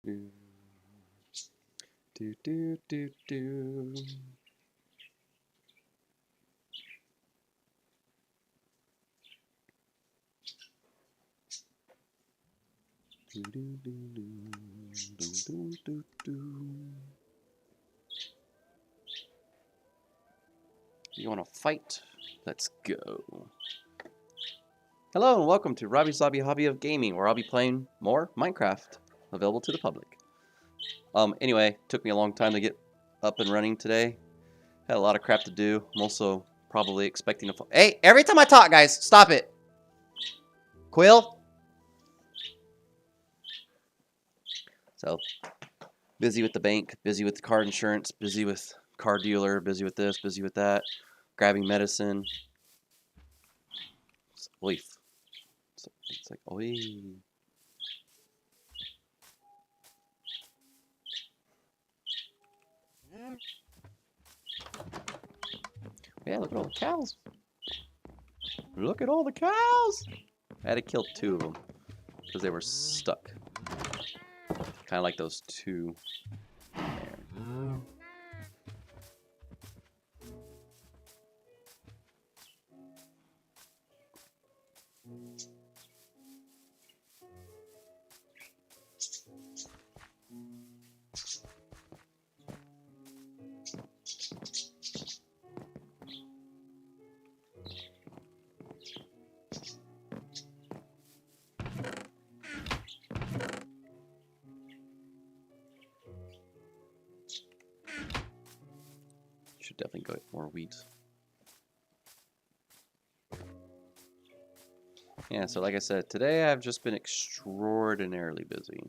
Do do do do. Do do do do do do do. You want to fight? Let's go. Hello and welcome to Robby's Hobby of Gaming, where I'll be playing more Minecraft, available to the public. Anyway, took me a long time to get up and running today. Had a lot of crap to do. I'm also probably expecting to. Hey, every time I talk, guys, stop it. Quill. So, busy with the bank, busy with the car insurance, busy with car dealer, busy with this, busy with that, grabbing medicine. Leaf. It's like, oi. Yeah, look at all the cows. Look at all the cows. I had to kill 2 of them because they were stuck. Kind of like those 2 there. Should definitely go get more wheat. Yeah, so like I said, today I've just been extraordinarily busy.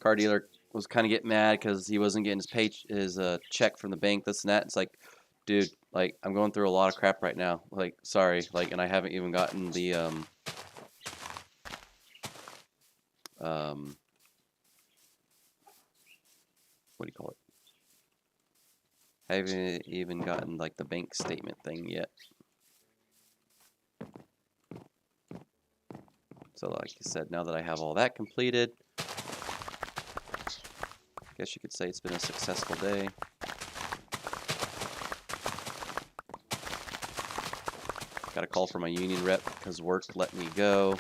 Car dealer was kind of getting mad because he wasn't getting his check from the bank, this and that. It's like, dude, like, I'm going through a lot of crap right now. Like, sorry, like, and I haven't even gotten the what do you call it? I haven't even gotten like the bank statement thing yet. So like I said, now that I have all that completed, I guess you could say it's been a successful day. Got a call from my union rep because work let me go.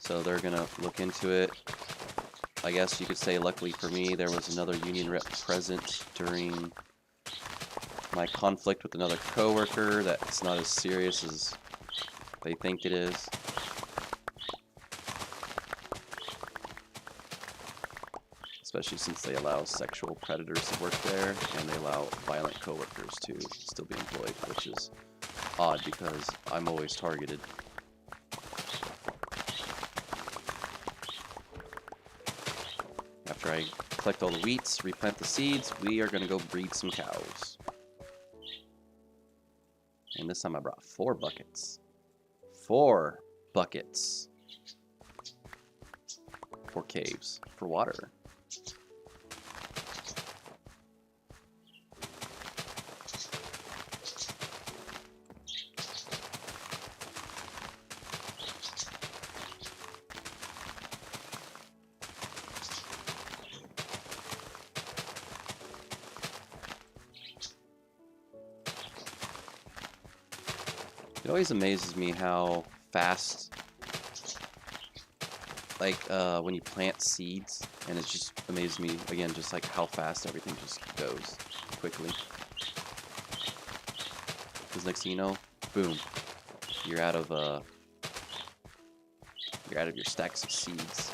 So they're gonna look into it. I guess you could say luckily for me, there was another union rep present during my conflict with another coworker. That's not as serious as they think it is. Especially since they allow sexual predators to work there, and they allow violent coworkers to still be employed, which is odd because I'm always targeted. After I collect all the wheats, replant the seeds, we are going to go breed some cows. And this time I brought 4 buckets. 4 buckets. 4 caves for water. It always amazes me how fast, like when you plant seeds, and it just amazes me again, just like how fast everything just goes quickly. Because next thing you know, boom, you're out of your stacks of seeds.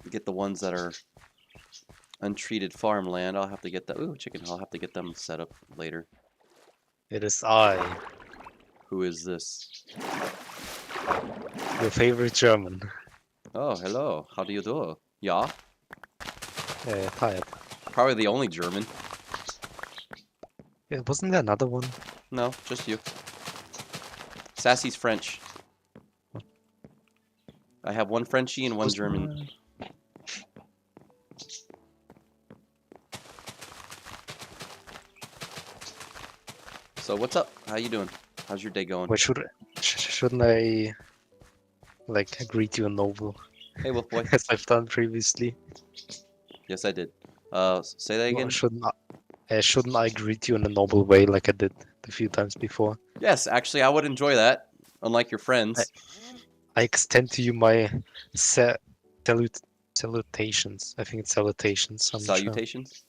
Get the ones that are untreated farmland. I'll have to get that. Ooh, chicken. I'll have to get them set up later. It is I, Who is this? your favorite German. Oh, hello. How do you do? Yeah? Tired. Probably the only German. Yeah, wasn't there another one? No, just you. Sassy's French. I have one Frenchie and one Who's German. my- So what's up? How you doing? How's your day going? Wait, shouldn't I like greet you in noble Hey, Wolf Boy. as I've done previously? Yes, I did. Say that Well, again. shouldn't I greet you in a noble way like I did a few times before? Yes, actually, I would enjoy that. Unlike your I, friends. I extend to you my sa- salutations. I think it's salutations. I'm not sure. Salutations.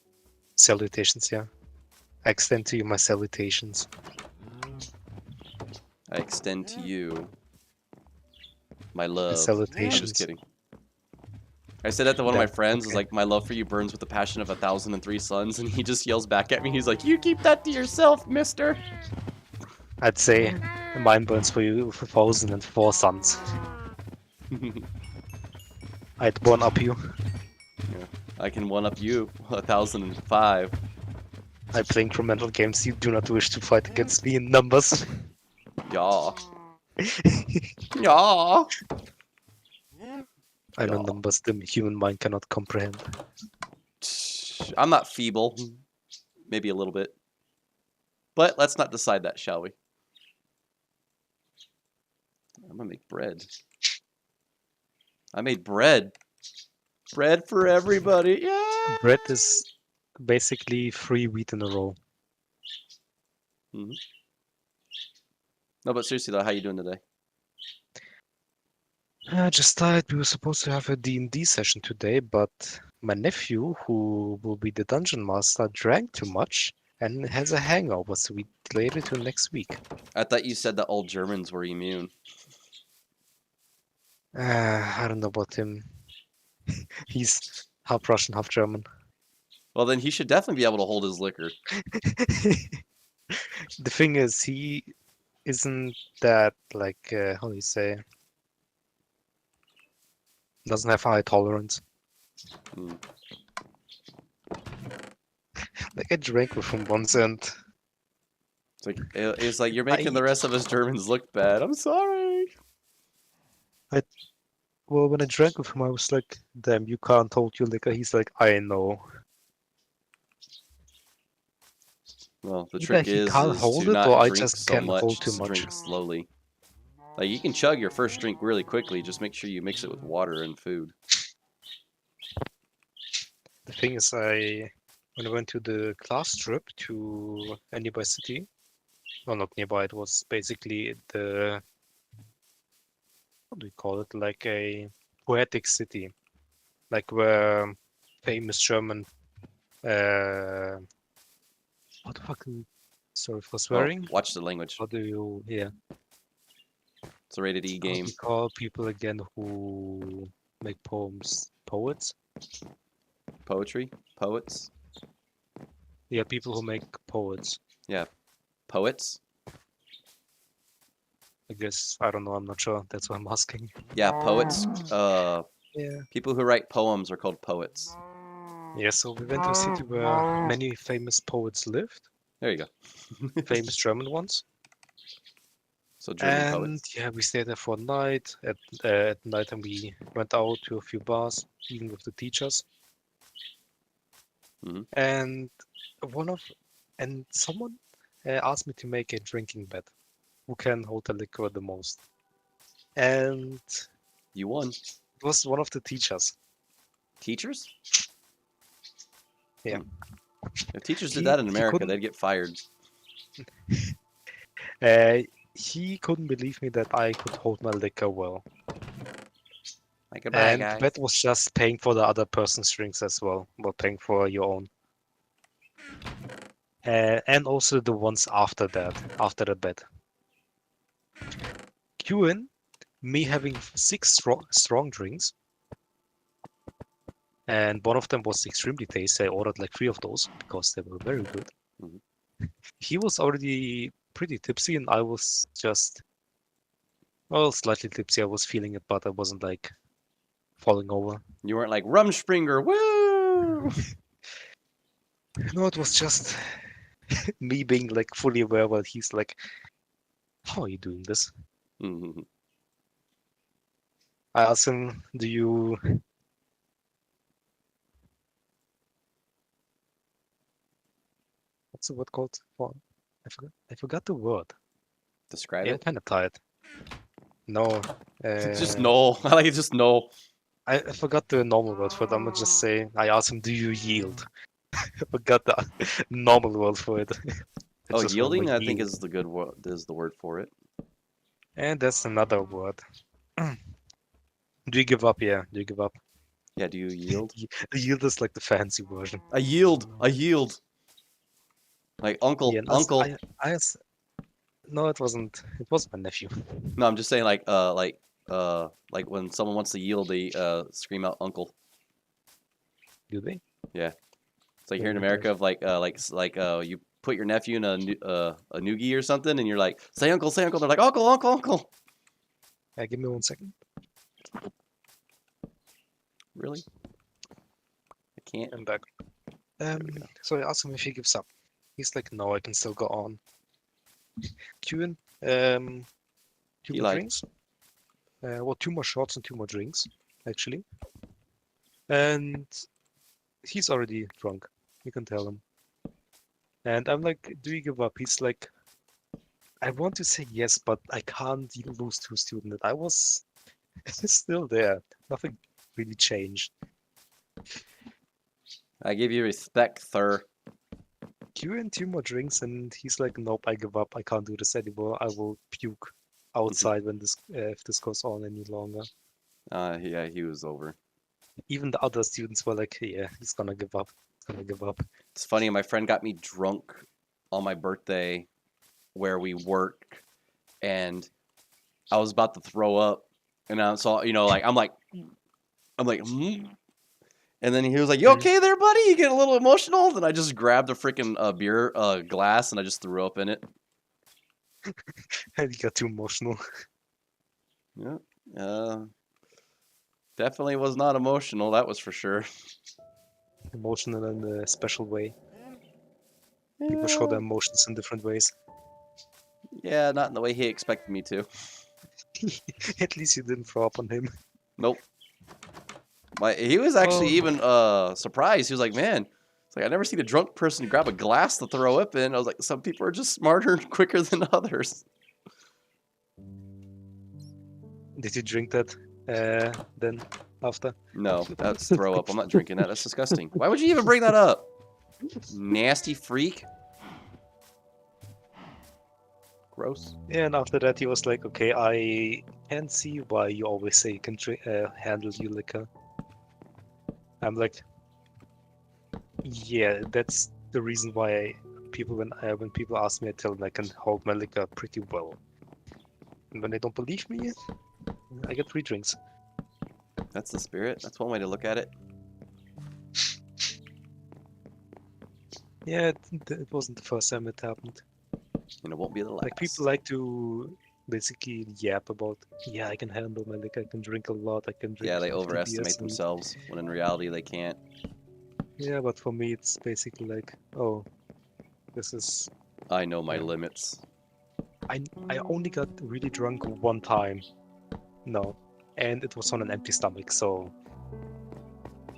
Salutations, yeah. I extend to you my salutations. I extend to you my love. I'm just Salutations. kidding. I said that to one of my Damn, friends. Is okay. like, my love for you burns with the passion of 1,003 suns, and he just yells back at me. He's like, "You keep that to yourself, Mister." I'd say mine burns for you with 1,004 suns. I'd one up you. Yeah, I can one up you 1,005. I play incremental games you do not wish to fight against me in numbers. Yeah. Yeah. I know Yeah. numbers the human mind cannot comprehend. I'm not feeble. Maybe a little bit. But let's not decide that, shall we? I'm gonna make bread. I made bread. Bread for everybody. Yeah. Bread is basically 3 wheat in a row. No, but seriously though, how you doing today? Just thought we were supposed to have a D&D session today, but my nephew, who will be the dungeon master, drank too much and has a hangover, so we delayed it to next week. I thought you said that all Germans were immune. I don't know about him. He's half Russian, half German. Well, then he should definitely be able to hold his liquor. The thing is, he isn't that like how do you say? Doesn't have high tolerance. Hmm. Like I drank with him once, and It's like you're making the rest of us Germans look bad. I'm sorry. well, when I drank with him, I was like, "Damn, you can't hold your liquor." He's like, "I know." Well, the Either trick he is can't hold to it, or not I drink just so can hold much. too Just much. drink slowly. Like you can chug your first drink really quickly. Just make sure you mix it with water and food. The thing is, when I went to the class trip to a nearby city, well, not nearby, it was basically the what do we call it? Like a poetic city, like where famous German what the fuck? Sorry for Oh, swearing. watch the language. How do you, yeah? It's a rated E How do game. you call people again who make poems? Poets? Poetry, poets. Yeah, people who make poets. Yeah, poets. I guess I don't know. I'm not sure. That's why I'm asking. Yeah, poets. Yeah. People who write poems are called poets. Yeah. So we went to a city where many famous poets lived, There you go. famous German ones. So German And poets. yeah, we stayed there for a night. At night, and we went out to a few bars, even with the teachers. Hmm. And one of and someone asked me to make a drinking bet. Who can hold the liquor the most? And You won. it was one of the teachers. Teachers? Yeah. If teachers did He that in he America, couldn't they'd get fired. uh, he couldn't believe me that I could hold my liquor well. Like, goodbye, And the guys. bet was just paying for the other person's drinks as well, or paying for your own. And also the ones after that, after the bet. Ewan, me having 6 strong drinks, and one of them was extremely tasty. I ordered like 3 of those because they were very good. Mhm. He was already pretty tipsy, and I was just, well, slightly tipsy. I was feeling it, but I wasn't like falling over. You weren't like Rumspringer, woo! No, it was just me being like fully aware while he's like, "How are you doing this?" Mhm. I asked him, do you... What's the word called? Well, I forgot the word. Describe Yeah, I'm it. kind of tired. No. Just Uh, no. I like it. Just no. I forgot the normal word for it. I'm gonna just say, I asked him, do you yield? I forgot the normal word for it. I Oh, just remember yielding. I think yield. is the good word. Is the word for it. And that's another word. Do you give up? Yeah, do you give up? Yeah. Do you yield? Yield is like the fancy version. I yield. I yield. Like Yeah, uncle. and Uncle. no, it wasn't. It was my nephew. No, I'm just saying like when someone wants to yield, they scream out uncle. Do they? Yeah. It's like here in Never heard that. America, of you put your nephew in a noogie or something, and you're like, say uncle, say uncle. They're like, uncle, uncle, uncle. Give me 1 second. Really? I can't. I'm back. There we go. So I asked him if he gives up. He's like, no, I can still go on. Queuing. Two He more lied. drinks. Well, 2 more shots and 2 more drinks, actually. And he's already drunk. You can tell him. And I'm like, do you give up? He's like, I want to say yes, but I can't lose to a student. I was still there. Nothing really changed. I give you respect, sir. Queuing 2 more drinks, and he's like, nope, I give up. I can't do this anymore. I will puke outside when this if this goes on any longer. Yeah, he was over. Even the other students were like, yeah, he's gonna give up. He's gonna give up. It's funny. My friend got me drunk on my birthday, where we work, and I was about to throw up, and I saw, like I'm like, hmm? And then he was like, "You Mm. okay there, buddy? You get a little emotional?" Then I just grabbed a freaking beer glass and I just threw up in it. And he got too emotional. Yeah, definitely was not emotional. That was for sure. Emotional in a special way. People show Yeah, their emotions in different ways. yeah, not in the way he expected me to. At least you didn't throw up on him. Nope. He was actually Oh, even surprised. He was like, "Man, it's like I never seen a drunk person grab a glass to throw up in." I was like, "Some people are just smarter and quicker than others." did you drink that then after? No, that's throw up. I'm not drinking that. That's disgusting. Why would you even bring that up? Nasty freak. Gross. Yeah, and after that he was like, okay, I can see why you always say you can handle your liquor. I'm like, yeah, that's the reason why when people ask me, I tell them I can hold my liquor pretty well. And when they don't believe me, I get 3 drinks. That's the spirit. That's one way to look at it. Yeah, it wasn't the first time it happened. And it won't be the last. Like people like to basically yap about, yeah, I can handle my liquor, I can drink a lot, I can drink Yeah, they 50 beers overestimate and themselves when in reality they can't. yeah, but for me it's basically like, oh, this is I know my limits. I only got really drunk 1 time. No. And it was on an empty stomach, so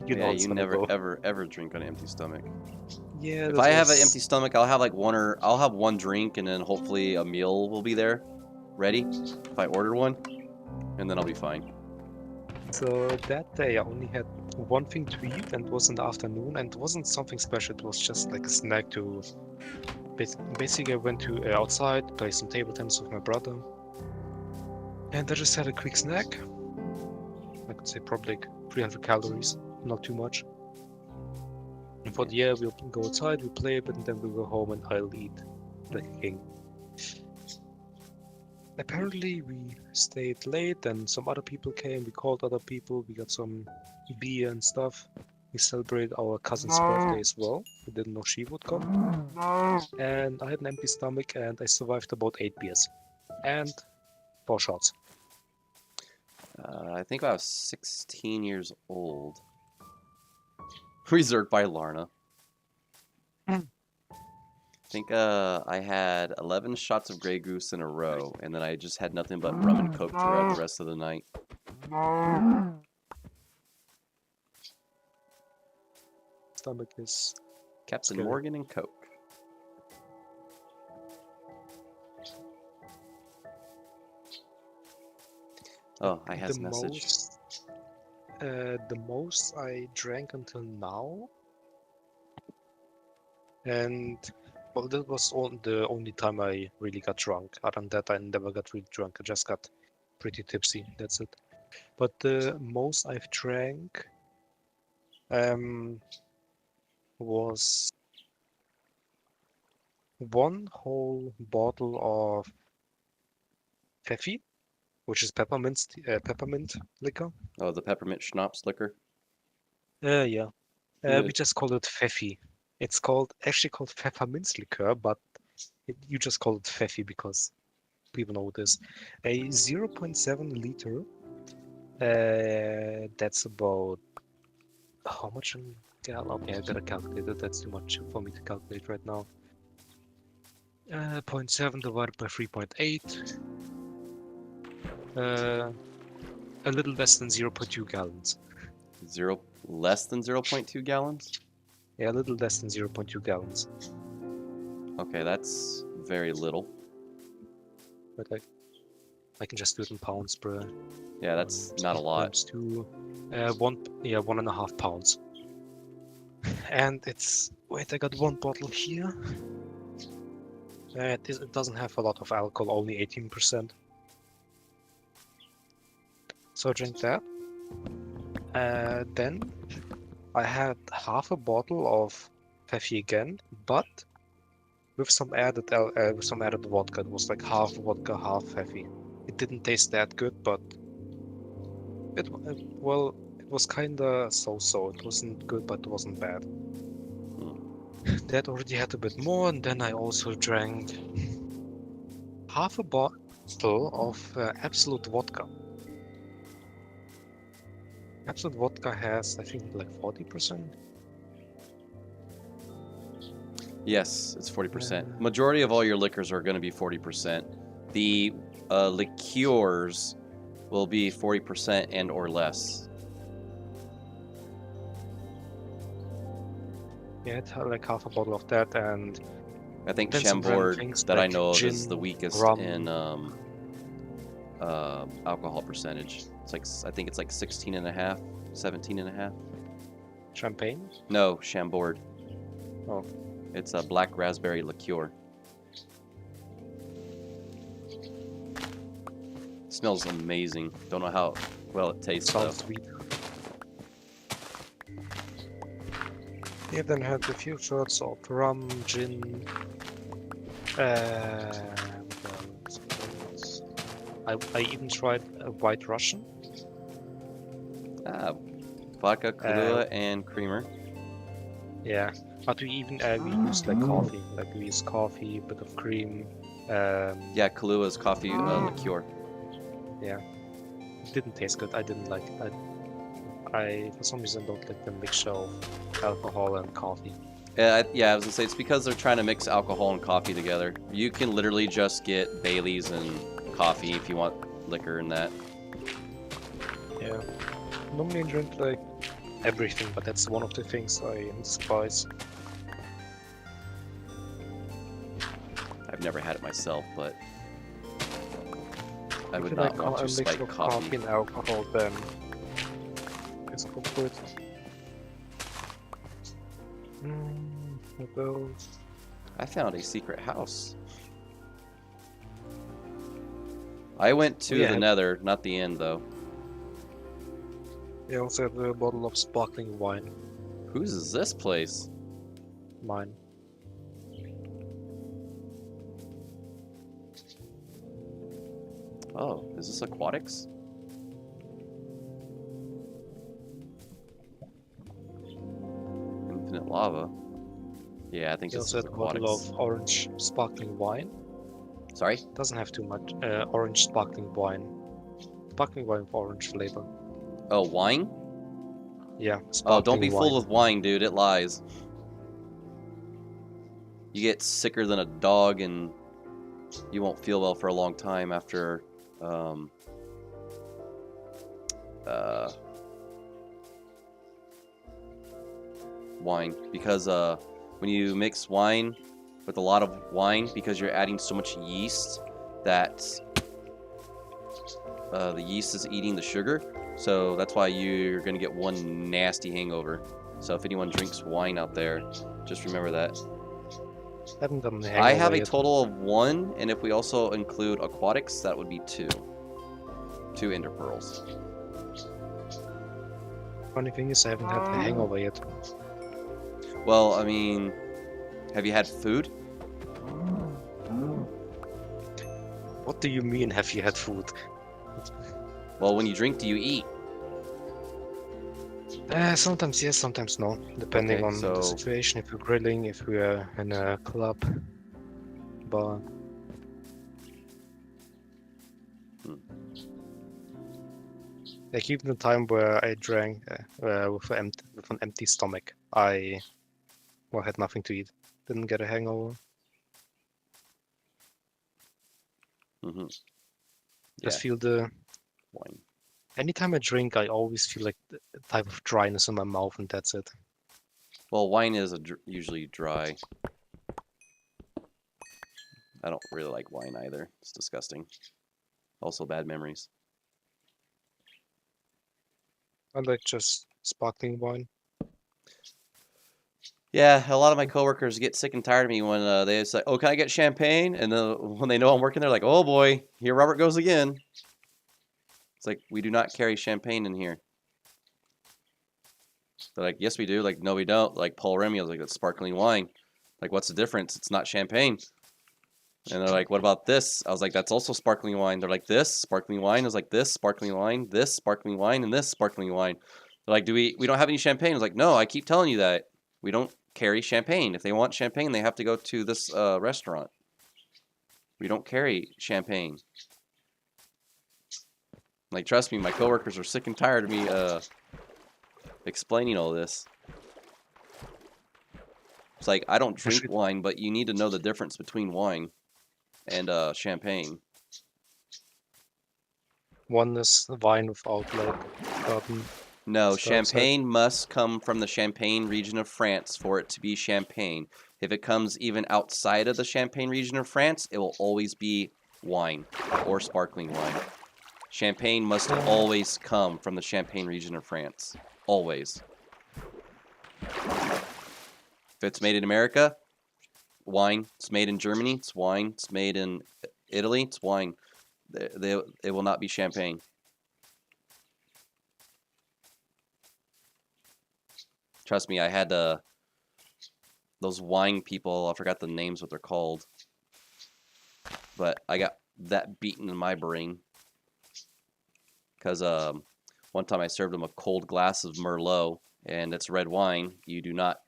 you Yeah, know it's you gonna never go. ever drink on an empty stomach. Yeah, If that I have an was empty stomach, I'll have I'll have one drink and then hopefully a meal will be there, ready. If I order one, and then I'll be fine. so that day I only had 1 thing to eat and it was in the afternoon and it wasn't something special, it was just like a snack to basically I went to outside, play some table tennis with my brother. And I just had a quick snack. I could say probably like 300 calories, not too much. And for the year, we'll go outside, we'll play a bit, and then we'll go home and I'll eat like a king. Apparently, we stayed late, and some other people came. We called other people, we got some beer and stuff. We celebrated our cousin's birthday as well. We didn't know she would come. And I had an empty stomach, and I survived about 8 beers and 4 shots. I think I was 16 years old. Reserved by Larna. I think I had 11 shots of Grey Goose in a row, and then I just had nothing but rum and coke throughout the rest of the night. Stomach is Captain scary. Morgan and Coke. Oh, I has the message. The most I drank until now, and well, that was the only time I really got drunk. Other than that, I never got really drunk. I just got pretty tipsy. That's it. But the most I've drank was one whole bottle of Pfeffi, which is peppermint liquor. Oh, the peppermint schnapps liquor. Yeah. Yeah. We just call it Pfeffi. It's actually called Pfefferminzlikör, but you just call it Pfeffi because people know this. A 0.7 liter. That's about how much in gallon? Okay, I gotta calculate it. That's too much for me to calculate right now. 0.7 divided by 3.8. A little less than 0.2 gallons. Less than 0.2 gallons? Yeah, a little less than 0.2 gallons. Okay, that's very little. But I can just do it in pounds, bro. Yeah, that's not a lot. Times 2. 1.5 pounds. And it's wait, I got one bottle here. It doesn't have a lot of alcohol, only 18%. So I drink that. Then I had half a bottle of Pepsi again, but with some added vodka. It was like half vodka, half Pepsi. It didn't taste that good, but it was kinda so-so. It wasn't good, but it wasn't bad. That already had a bit more, and then I also drank half a bottle of Absolute vodka. Absolute vodka has, I think, like 40%. Yes, it's 40%. Majority of all your liquors are going to be 40%. The liqueurs will be 40% and or less. Yeah, it had like half a bottle of that, and I think then some random Chambord things that I like know of gin, is the weakest rum. in alcohol percentage. It's like, I think it's like 16 and a half, 17 and a half. Champagne? No, Chambord. Oh. It's a black raspberry liqueur. Smells amazing. Don't know how well it tastes though. Sounds sweet. Yeah, then had a few shots of rum, gin. What else? I even tried a White Russian. Vodka, Kahlua, and creamer. Yeah, but we used like coffee. Like we used coffee, a bit of cream. Yeah, Kahlua is coffee liqueur. Yeah, it didn't taste good. I didn't like it. I for some reason don't like the mixture of alcohol and coffee. Yeah, I was gonna say it's because they're trying to mix alcohol and coffee together. You can literally just get Bailey's and coffee if you want liquor and that. Yeah, normally I drink like everything, but that's one of the things I despise. I've never had it myself, but I If would you not like want a to mix spike of coffee. and alcohol, then let's go for it. What else? I found a secret house. I went to Yeah. the Nether, not the end though. I also have a bottle of sparkling wine. Whose is this place? Mine. Oh, is this aquatics? Infinite lava. Yeah, I think I this also is had a bottle aquatics. of orange sparkling wine. Sorry? Doesn't have too much. Orange sparkling wine. Sparkling wine with orange flavor. Oh, wine? Yeah, Oh, sparkling don't be wine. full with wine, dude. It lies. You get sicker than a dog and you won't feel well for a long time after wine, because when you mix wine with a lot of wine, because you're adding so much yeast that the yeast is eating the sugar, so that's why you're gonna get one nasty hangover. So if anyone drinks wine out there, just remember that. Haven't gotten the I hangover have a yet. total of 1, and if we also include aquatics, that would be 2. 2 ender pearls. Funny thing is, I haven't had the hangover yet. Well, I mean, have you had food? What do you mean, have you had food? Well, when you drink, do you eat? Sometimes yes, sometimes no, depending Okay, on the so- situation. If we're grilling, if we are in a club, bar. Like even the time where I drank with an empty stomach, I had nothing to eat. Didn't get a hangover. Mm-hmm. Just feel the. Wine. Anytime I drink, I always feel like a type of dryness in my mouth, and that's it. Well, wine is usually dry. I don't really like wine either. It's disgusting. Also bad memories. I like just sparkling wine. Yeah, a lot of my coworkers get sick and tired of me when they say, "Oh, can I get champagne?" And then when they know I'm working, they're like, "Oh boy, here Robert goes again." It's like, we do not carry champagne in here. They're like, "Yes, we do." Like, "No, we don't." Like Paul Remy, I was like, "That's sparkling wine." Like, "What's the difference? It's not champagne." And they're like, "What about this?" I was like, "That's also sparkling wine." They're like, "This sparkling wine is like this sparkling wine, this sparkling wine, and this sparkling wine." They're like, we don't have any champagne?" I was like, "No, I keep telling you that. We don't carry champagne. If they want champagne, they have to go to this restaurant. We don't carry champagne." Like, trust me, my coworkers are sick and tired of me explaining all this. It's like, I don't drink wine, but you need to know the difference between wine and champagne. One is wine without like carbon. No, That's dioxide. champagne must come from the Champagne region of France for it to be champagne. If it comes even outside of the Champagne region of France, it will always be wine or sparkling wine. Champagne must always come from the Champagne region of France. Always. If it's made in America, wine. It's made in Germany, it's wine. It's made in Italy, it's wine. It will not be champagne. Trust me, I had those wine people, I forgot the names, what they're called. But I got that beaten in my brain. Because one time I served them a cold glass of Merlot, and it's red wine. You do not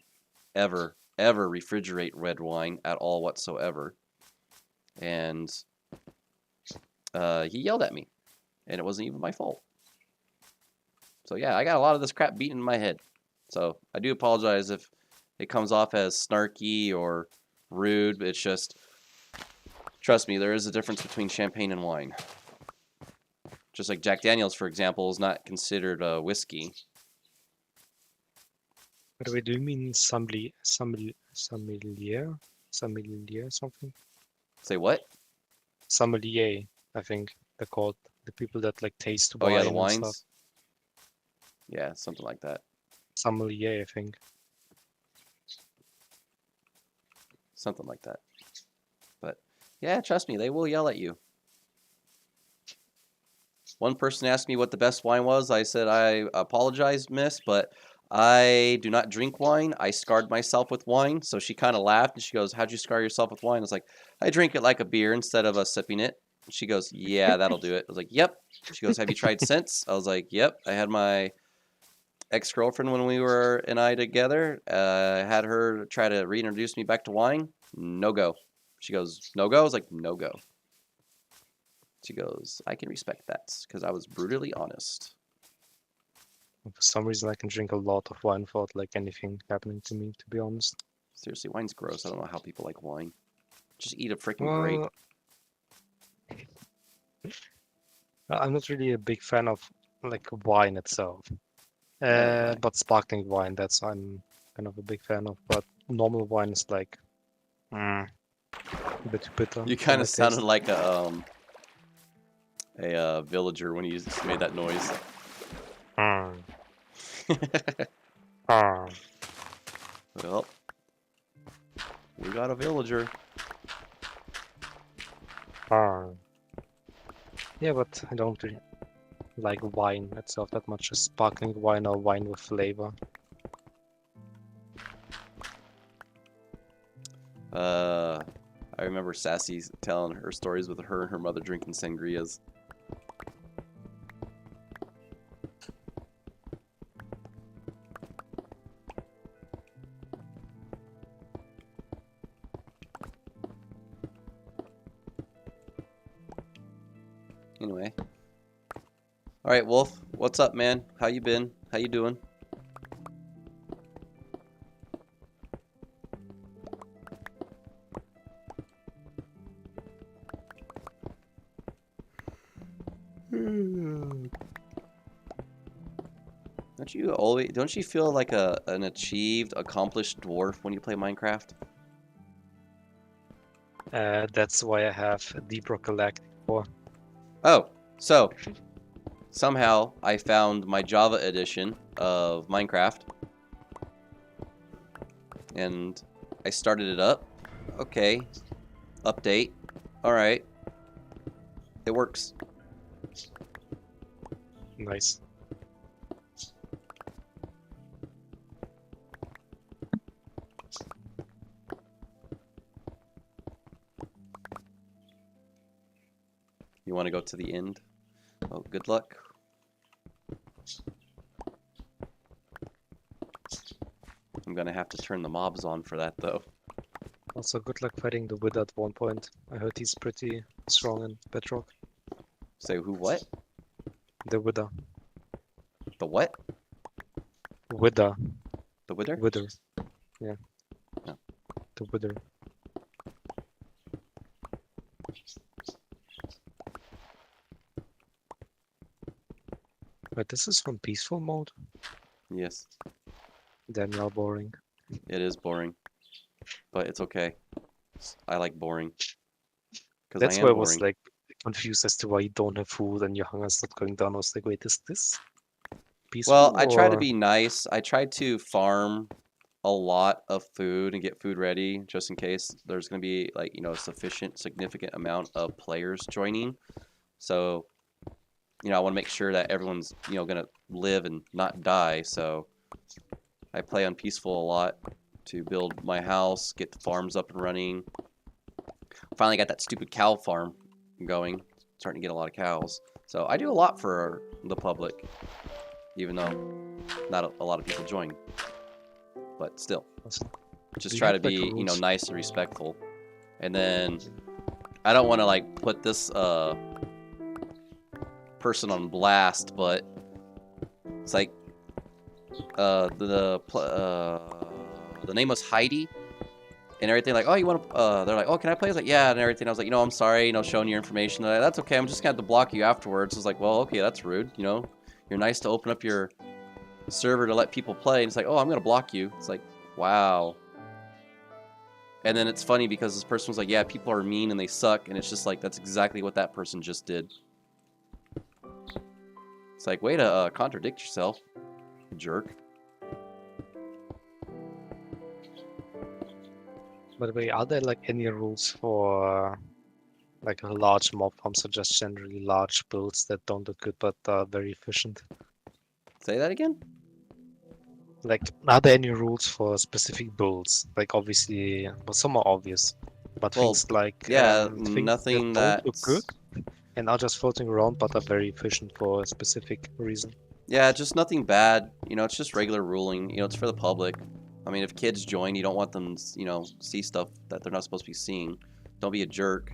ever refrigerate red wine at all whatsoever. And he yelled at me, and it wasn't even my fault. So yeah, I got a lot of this crap beaten in my head. So I do apologize if it comes off as snarky or rude, but it's just, trust me, there is a difference between champagne and wine. Just like Jack Daniels, for example, is not considered a whiskey. By the way, do you mean sommelier something? Say what? Sommelier, I think they're called. The people that like taste Oh wine yeah, the and wines. stuff. Yeah, something like that. Sommelier, I think. Something like that. But yeah, trust me, they will yell at you. One person asked me what the best wine was. I said, "I apologize, miss, but I do not drink wine. I scarred myself with wine." So she kind of laughed and she goes, "How'd you scar yourself with wine?" I was like, "I drink it like a beer instead of sipping it." She goes, "Yeah, that'll do it." I was like, "Yep." She goes, "Have you tried since?" I was like, "Yep." I had my ex-girlfriend when we were and I together. I had her try to reintroduce me back to wine. No go. She goes, "No go?" I was like, "No go." She goes, "I can respect that," because I was brutally honest. For some reason, I can drink a lot of wine without like anything happening to me. To be honest. Seriously, wine's gross. I don't know how people like wine. Just eat a freaking grape. I'm not really a big fan of like wine itself. Okay. But sparkling wine, that's I'm kind of a big fan of. But normal wine is like a bit too bitter You for kind my of sounded taste. like a villager when you just made that noise. Mm. Mm. Well, we got a villager. Mm. Yeah, but I don't really like wine itself that much. Just sparkling wine or wine with flavor. I remember Sassy telling her stories with her and her mother drinking sangrias. Anyway. Alright, Wolf. What's up, man? How you been? How you doing? Don't you feel like an achieved, accomplished dwarf when you play Minecraft? That's why I have Bedrock Galactic for. Oh, so somehow I found my Java edition of Minecraft and I started it up. Okay. Update. Alright. It works. Nice. You want to go to the end? Oh, good luck. I'm gonna have to turn the mobs on for that, though. Also, good luck fighting the Wither at one point. I heard he's pretty strong in Bedrock. Say who what? The Wither. The what? Wither. The Wither? Wither. Yeah. Oh. The Wither. But this is from peaceful mode? Yes. Then now boring. It is boring. But it's okay. I like boring. Because I That's am why I was boring. like confused as to why you don't have food and your hunger's not going down. I was like, wait, is this peaceful Well, I try to or be nice. I try to farm a lot of food and get food ready just in case there's going to be like, a significant amount of players joining. So, I want to make sure that everyone's, going to live and not die. So I play on peaceful a lot to build my house, get the farms up and running. Finally got that stupid cow farm going. Starting to get a lot of cows. So I do a lot for the public, even though not a lot of people join. But still, just do you try have to like be, rules? nice and respectful. And then I don't want to like put this person on blast, but it's like the name was Heidi and everything. Like, oh, you want to? They're like, oh, can I play? I was like, yeah, and everything. I was like, I'm sorry, showing your information. Like, that's okay. I'm just gonna have to block you afterwards. It's like, well, okay, that's rude. You're nice to open up your server to let people play, and it's like, oh, I'm gonna block you. It's like, wow. And then it's funny because this person was like, yeah, people are mean and they suck, and it's just like, that's exactly what that person just did. It's like, way to contradict yourself, jerk. By the way, are there like any rules for like a large mob farms or just generally large builds that don't look good but are very efficient? Say that again? Like, are there any rules for specific builds? Like, obviously, well, some are obvious, but Well, things like yeah, things that nothing don't look good that's... and are just floating around but are very efficient for a specific reason. Yeah, just nothing bad. It's just regular ruling. It's for the public. I mean, if kids join, you don't want them, see stuff that they're not supposed to be seeing. Don't be a jerk,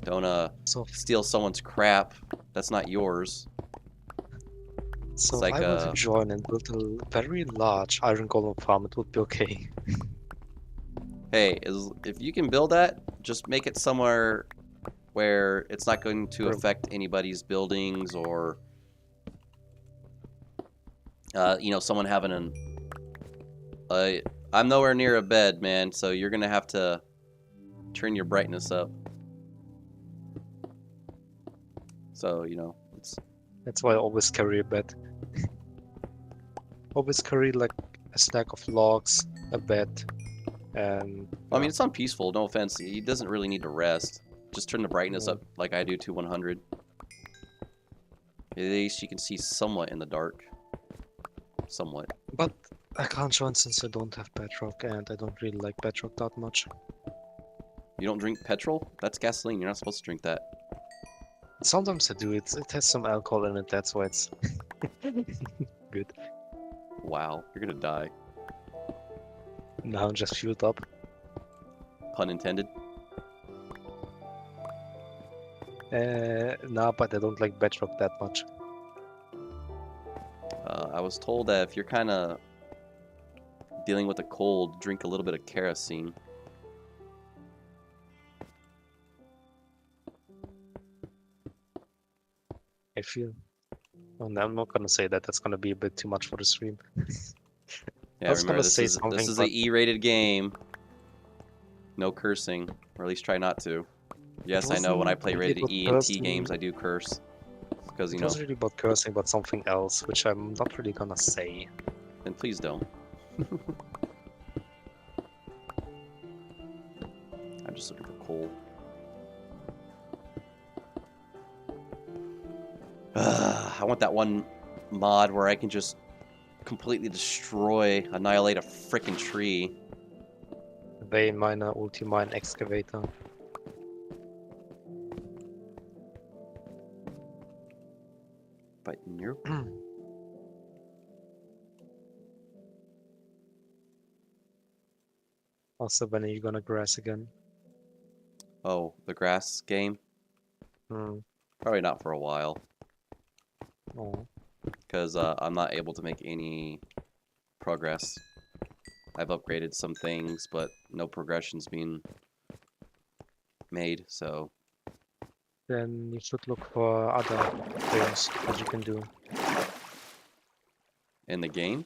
Don't So, steal someone's crap. That's not yours. so It's if like I were to join and build a very large iron golem farm, it would be okay. hey, if you can build that, just make it somewhere where it's not going to True. affect anybody's buildings or You know, someone having an... I'm nowhere near a bed, man, so you're gonna have to turn your brightness up. So, you know, it's... That's why I always carry a bed. Always carry like a stack of logs, a bed, and I mean, it's on peaceful, no offense. He doesn't really need to rest. Just turn the brightness Yeah. up like I do to 100. At least you can see somewhat in the dark. Somewhat. But I can't join since I don't have Bedrock and I don't really like Bedrock that much. You don't drink petrol? That's gasoline. You're not supposed to drink that. Sometimes I do. It has some alcohol in it. That's why it's good. Wow, you're gonna die. Now I'm just fueled up. Pun intended. Nah, but I don't like Bedrock that much. I was told that if you're kind of dealing with a cold, drink a little bit of kerosene. I feel. Oh, no, I'm not gonna say that. That's gonna be a bit too much for the stream. Yeah, I was remember gonna this say is something, this is but a E-rated game. No cursing, or at least try not to. Yes, I know when I wasn't play really rated about E and T cursing. games, I do curse because you It know. was really about cursing, but something else, which I'm not really gonna say. Then please don't. I'm just looking for coal. I want that one mod where I can just completely destroy, annihilate a frickin' tree. Vein miner, ulti-mine, excavator. But nope. Also, when are you gonna grass again? Oh, the grass game? Hmm. Probably not for a while. Oh. Because I'm not able to make any progress. I've upgraded some things, but no progression's being made, so... Then you should look for other things that you can do. In the game?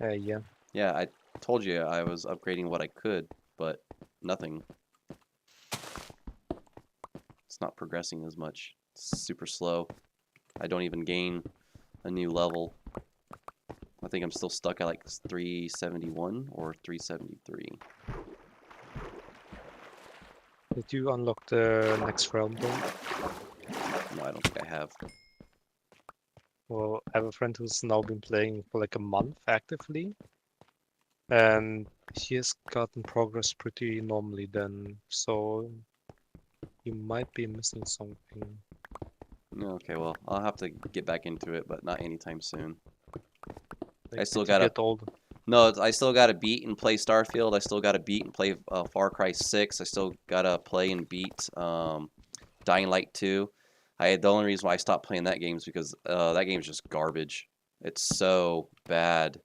Yeah. Yeah, I told you I was upgrading what I could, but nothing. It's not progressing as much. It's super slow. I don't even gain a new level. I think I'm still stuck at like 371 or 373. Did you unlock the next realm though? No, I don't think I have. Well, I have a friend who's now been playing for like a month actively. And he has gotten progress pretty normally then, so you might be missing something. Okay, well, I'll have to get back into it, but not anytime soon. Like, I still did you gotta... get old? No, I still gotta beat and play Starfield. I still gotta beat and play Far Cry 6. I still gotta play and beat Dying Light 2. The only reason why I stopped playing that game is because that game's just garbage. It's so bad.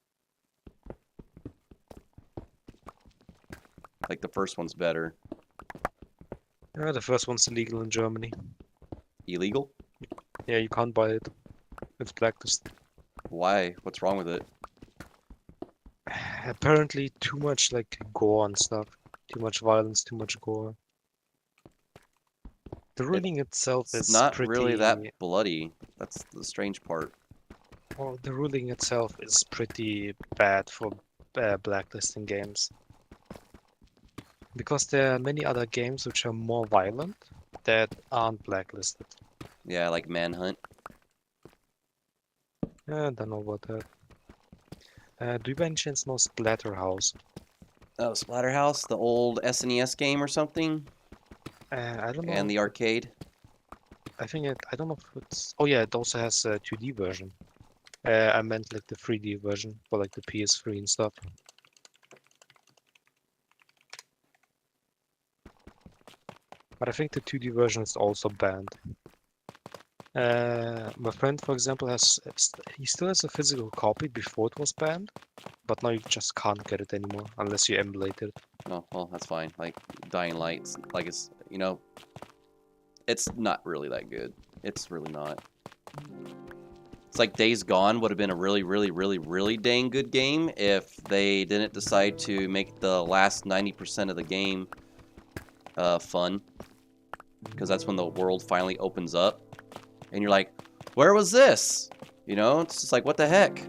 Like, the first one's better. Yeah, the first one's illegal in Germany. Illegal? Yeah, you can't buy it. It's blacklist. Why? What's wrong with it? Apparently too much like gore and stuff. Too much violence, too much gore. The ruling itself It's is not really that pretty... bloody. That's the strange part. Well, the ruling itself is pretty bad for blacklisting games. Because there are many other games which are more violent that aren't blacklisted. Yeah, like Manhunt. I don't know about that. Do you by any chance know Splatterhouse? Oh, Splatterhouse, the old SNES game or something? I don't know. And the arcade? I think I don't know if it's... Oh yeah, it also has a 2D version. I meant like the 3D version for like the PS3 and stuff. But I think the 2D version is also banned. My friend, for example, he still has a physical copy before it was banned, but now you just can't get it anymore unless you emulate it. Oh, well, that's fine. Like, Dying Lights, like, it's, you know, it's not really that good. It's really not. It's like Days Gone would have been a really, really, really, really dang good game if they didn't decide to make the last 90% of the game fun. Because that's when the world finally opens up. And you're like, where was this? You know, it's just like, what the heck?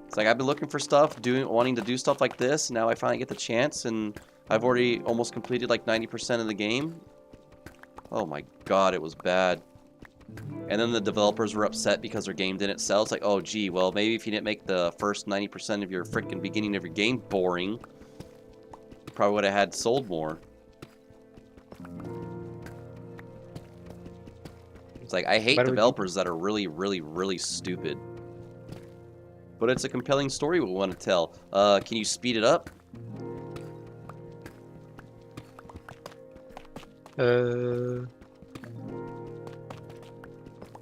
It's like, I've been looking for stuff, wanting to do stuff like this. And now I finally get the chance, and I've already almost completed like 90% of the game. Oh my god, it was bad. And then the developers were upset because their game didn't sell. It's like, oh gee, well maybe if you didn't make the first 90% of your freaking beginning of your game boring, you probably would have had sold more. It's like, I hate developers that are really, really, really stupid. But it's a compelling story we want to tell. Can you speed it up?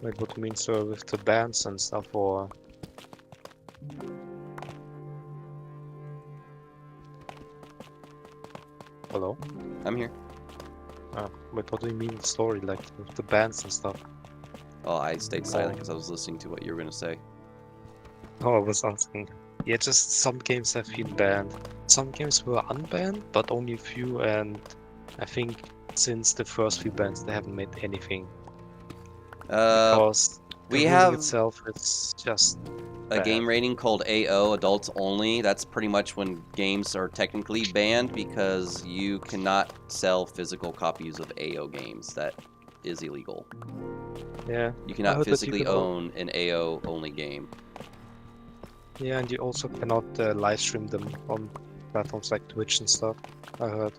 Like what you mean, so with the bands and stuff, or? Hello? I'm here. But what do you mean story, like with the bands and stuff? Oh, I stayed silent because I was listening to what you were going to say. Oh, I was asking. Yeah, just some games have been banned. Some games were unbanned, but only a few, and I think since the first few bans they haven't made anything. Because the we ruling have itself is just a game rating called AO, adults only. That's pretty much when games are technically banned because you cannot sell physical copies of AO games. That is illegal. Yeah. You cannot physically own an AO only game. Yeah, and you also cannot live stream them on platforms like Twitch and stuff, I heard.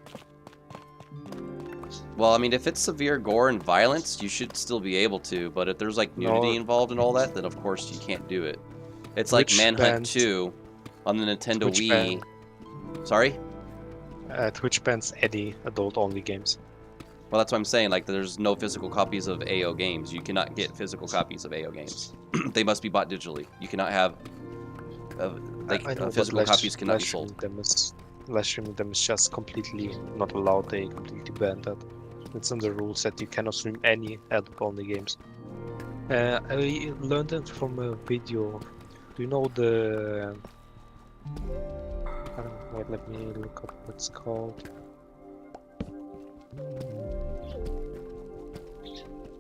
Well, I mean, if it's severe gore and violence, you should still be able to, but if there's like nudity involved and all that, then of course you can't do it. It's like Manhunt 2 on the Nintendo Wii. Sorry? Twitch bans any adult-only games. Well, that's what I'm saying. Like, there's no physical copies of AO games. You cannot get physical copies of AO games. They must be bought digitally. You cannot have... physical copies cannot be sold. Live streaming them is just completely not allowed. They completely banned that. It's in the rules that you cannot stream any adult-only games. I learned it from a video. Do you know the... I don't know, wait, let me look up what it's called.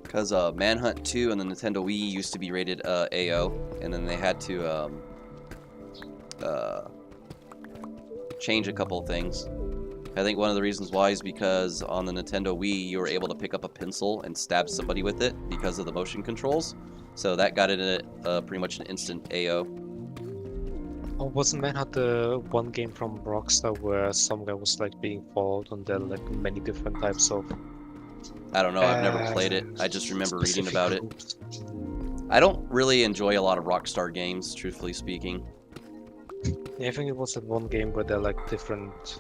Because Manhunt 2 on the Nintendo Wii used to be rated AO, and then they had to change a couple of things. I think one of the reasons why is because on the Nintendo Wii you were able to pick up a pencil and stab somebody with it because of the motion controls. So that got it pretty much an instant AO. Oh, wasn't Manhunt the one game from Rockstar where some guy was like being followed and there like many different types of... I don't know, I've never played it. I just remember reading about it. I don't really enjoy a lot of Rockstar games, truthfully speaking. Yeah, I think it was that one game where they're like different...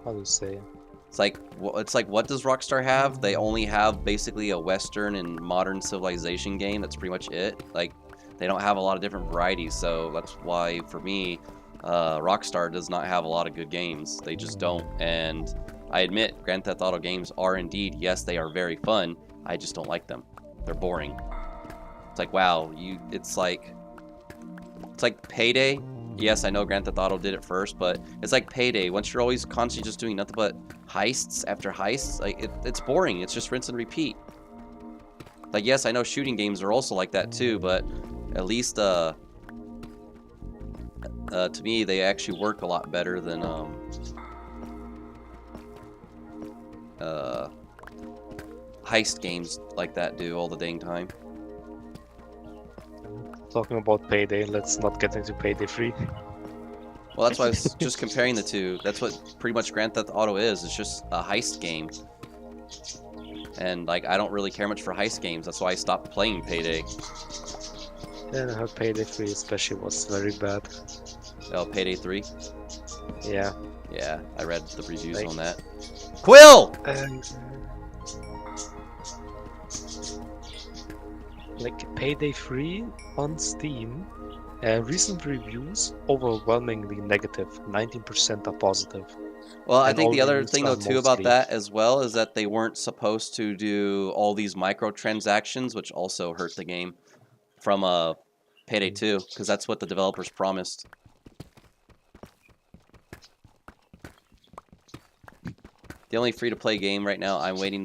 How do you say? It's like, what does Rockstar have? They only have basically a Western and modern civilization game. That's pretty much it. Like, they don't have a lot of different varieties, so that's why, for me, Rockstar does not have a lot of good games. They just don't. And I admit, Grand Theft Auto games are indeed, yes, they are very fun. I just don't like them. They're boring. It's like, wow, it's like Payday. Yes, I know Grand Theft Auto did it first, but it's like Payday. Once you're always constantly just doing nothing but heists after heists, like it's boring. It's just rinse and repeat. Like, yes, I know shooting games are also like that too, but at least to me they actually work a lot better than heist games like that do all the dang time. Talking about Payday, let's not get into Payday 3. Well, that's why I was just comparing the two. That's what pretty much Grand Theft Auto is. It's just a heist game. And, like, I don't really care much for heist games. That's why I stopped playing Payday. And I heard Payday 3 especially was very bad. Oh, Payday 3? Yeah. Yeah, I read the reviews on that. Quill! Like Payday 3 on Steam, recent reviews overwhelmingly negative. 19% are positive. Well, I think the other thing though too about that as well is that they weren't supposed to do all these microtransactions, which also hurt the game from a Payday 2, because that's what the developers promised. The only free-to-play game right now I'm waiting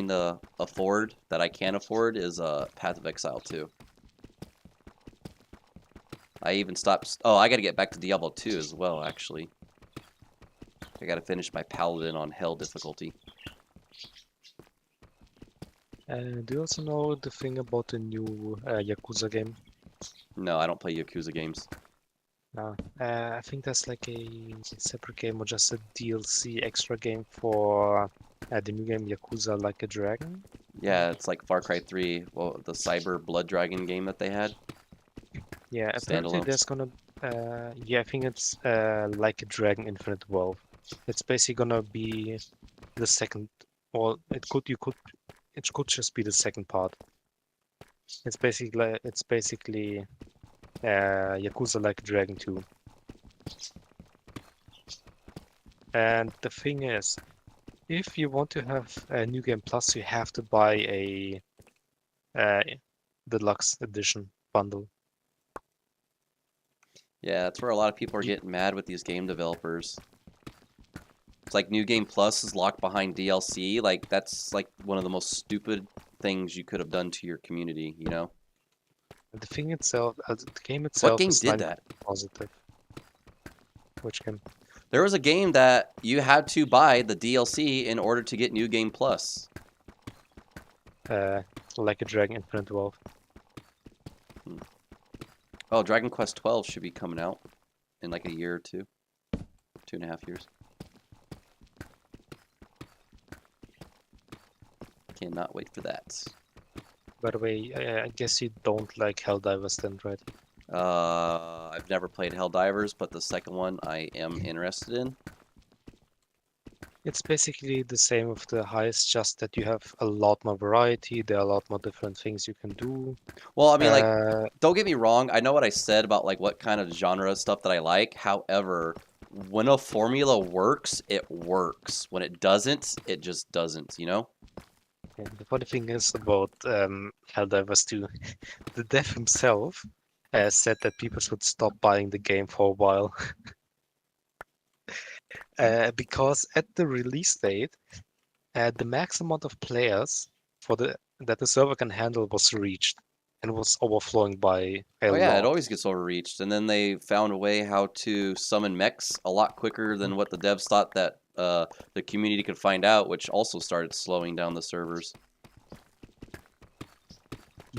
to afford that I can afford is Path of Exile 2. I even stopped. Oh, I got to get back to Diablo 2 as well. Actually, I got to finish my Paladin on Hell difficulty. Do you also know the thing about the new Yakuza game? No, I don't play Yakuza games. No. I think that's like a separate game or just a DLC extra game for the new game Yakuza Like a Dragon. Yeah, it's like Far Cry 3, well, the Cyber Blood Dragon game that they had. Yeah, apparently Standalone. there's gonna. Yeah, I think it's Like a Dragon Infinite Wealth. It's basically gonna be the second, or it could just be the second part. It's basically Yakuza Like a Dragon 2. And the thing is, if you want to have a New Game Plus, you have to buy a uh, deluxe edition bundle. Yeah, that's where a lot of people are getting mad with these game developers. It's like New Game Plus is locked behind DLC. Like, that's like one of the most stupid things you could have done to your community, you know? The thing itself, the game What itself game is did that? positive. Which game? There was a game that you had to buy the DLC in order to get New Game Plus. Like a Dragon Infinite Wealth. Oh, Dragon Quest 12 should be coming out in like a year or two. 2.5 years. Cannot wait for that. By the way, I guess you don't like Helldivers then, right? I've never played Helldivers, but the second one I am interested in. It's basically the same with the heist, just that you have a lot more variety. There are a lot more different things you can do. Well, I mean, like, Uh, don't get me wrong. I know what I said about like what kind of genre stuff that I like. However, when a formula works, it works. When it doesn't, it just doesn't, you know? yeah, the funny thing is about Helldivers 2, the dev himself said that people should stop buying the game for a while. Because at the release date, the max amount of players that the server can handle was reached and was overflowing by a Oh yeah, it lot. always gets overreached. And then they found a way how to summon mechs a lot quicker than what the devs thought that the community could find out, which also started slowing down the servers.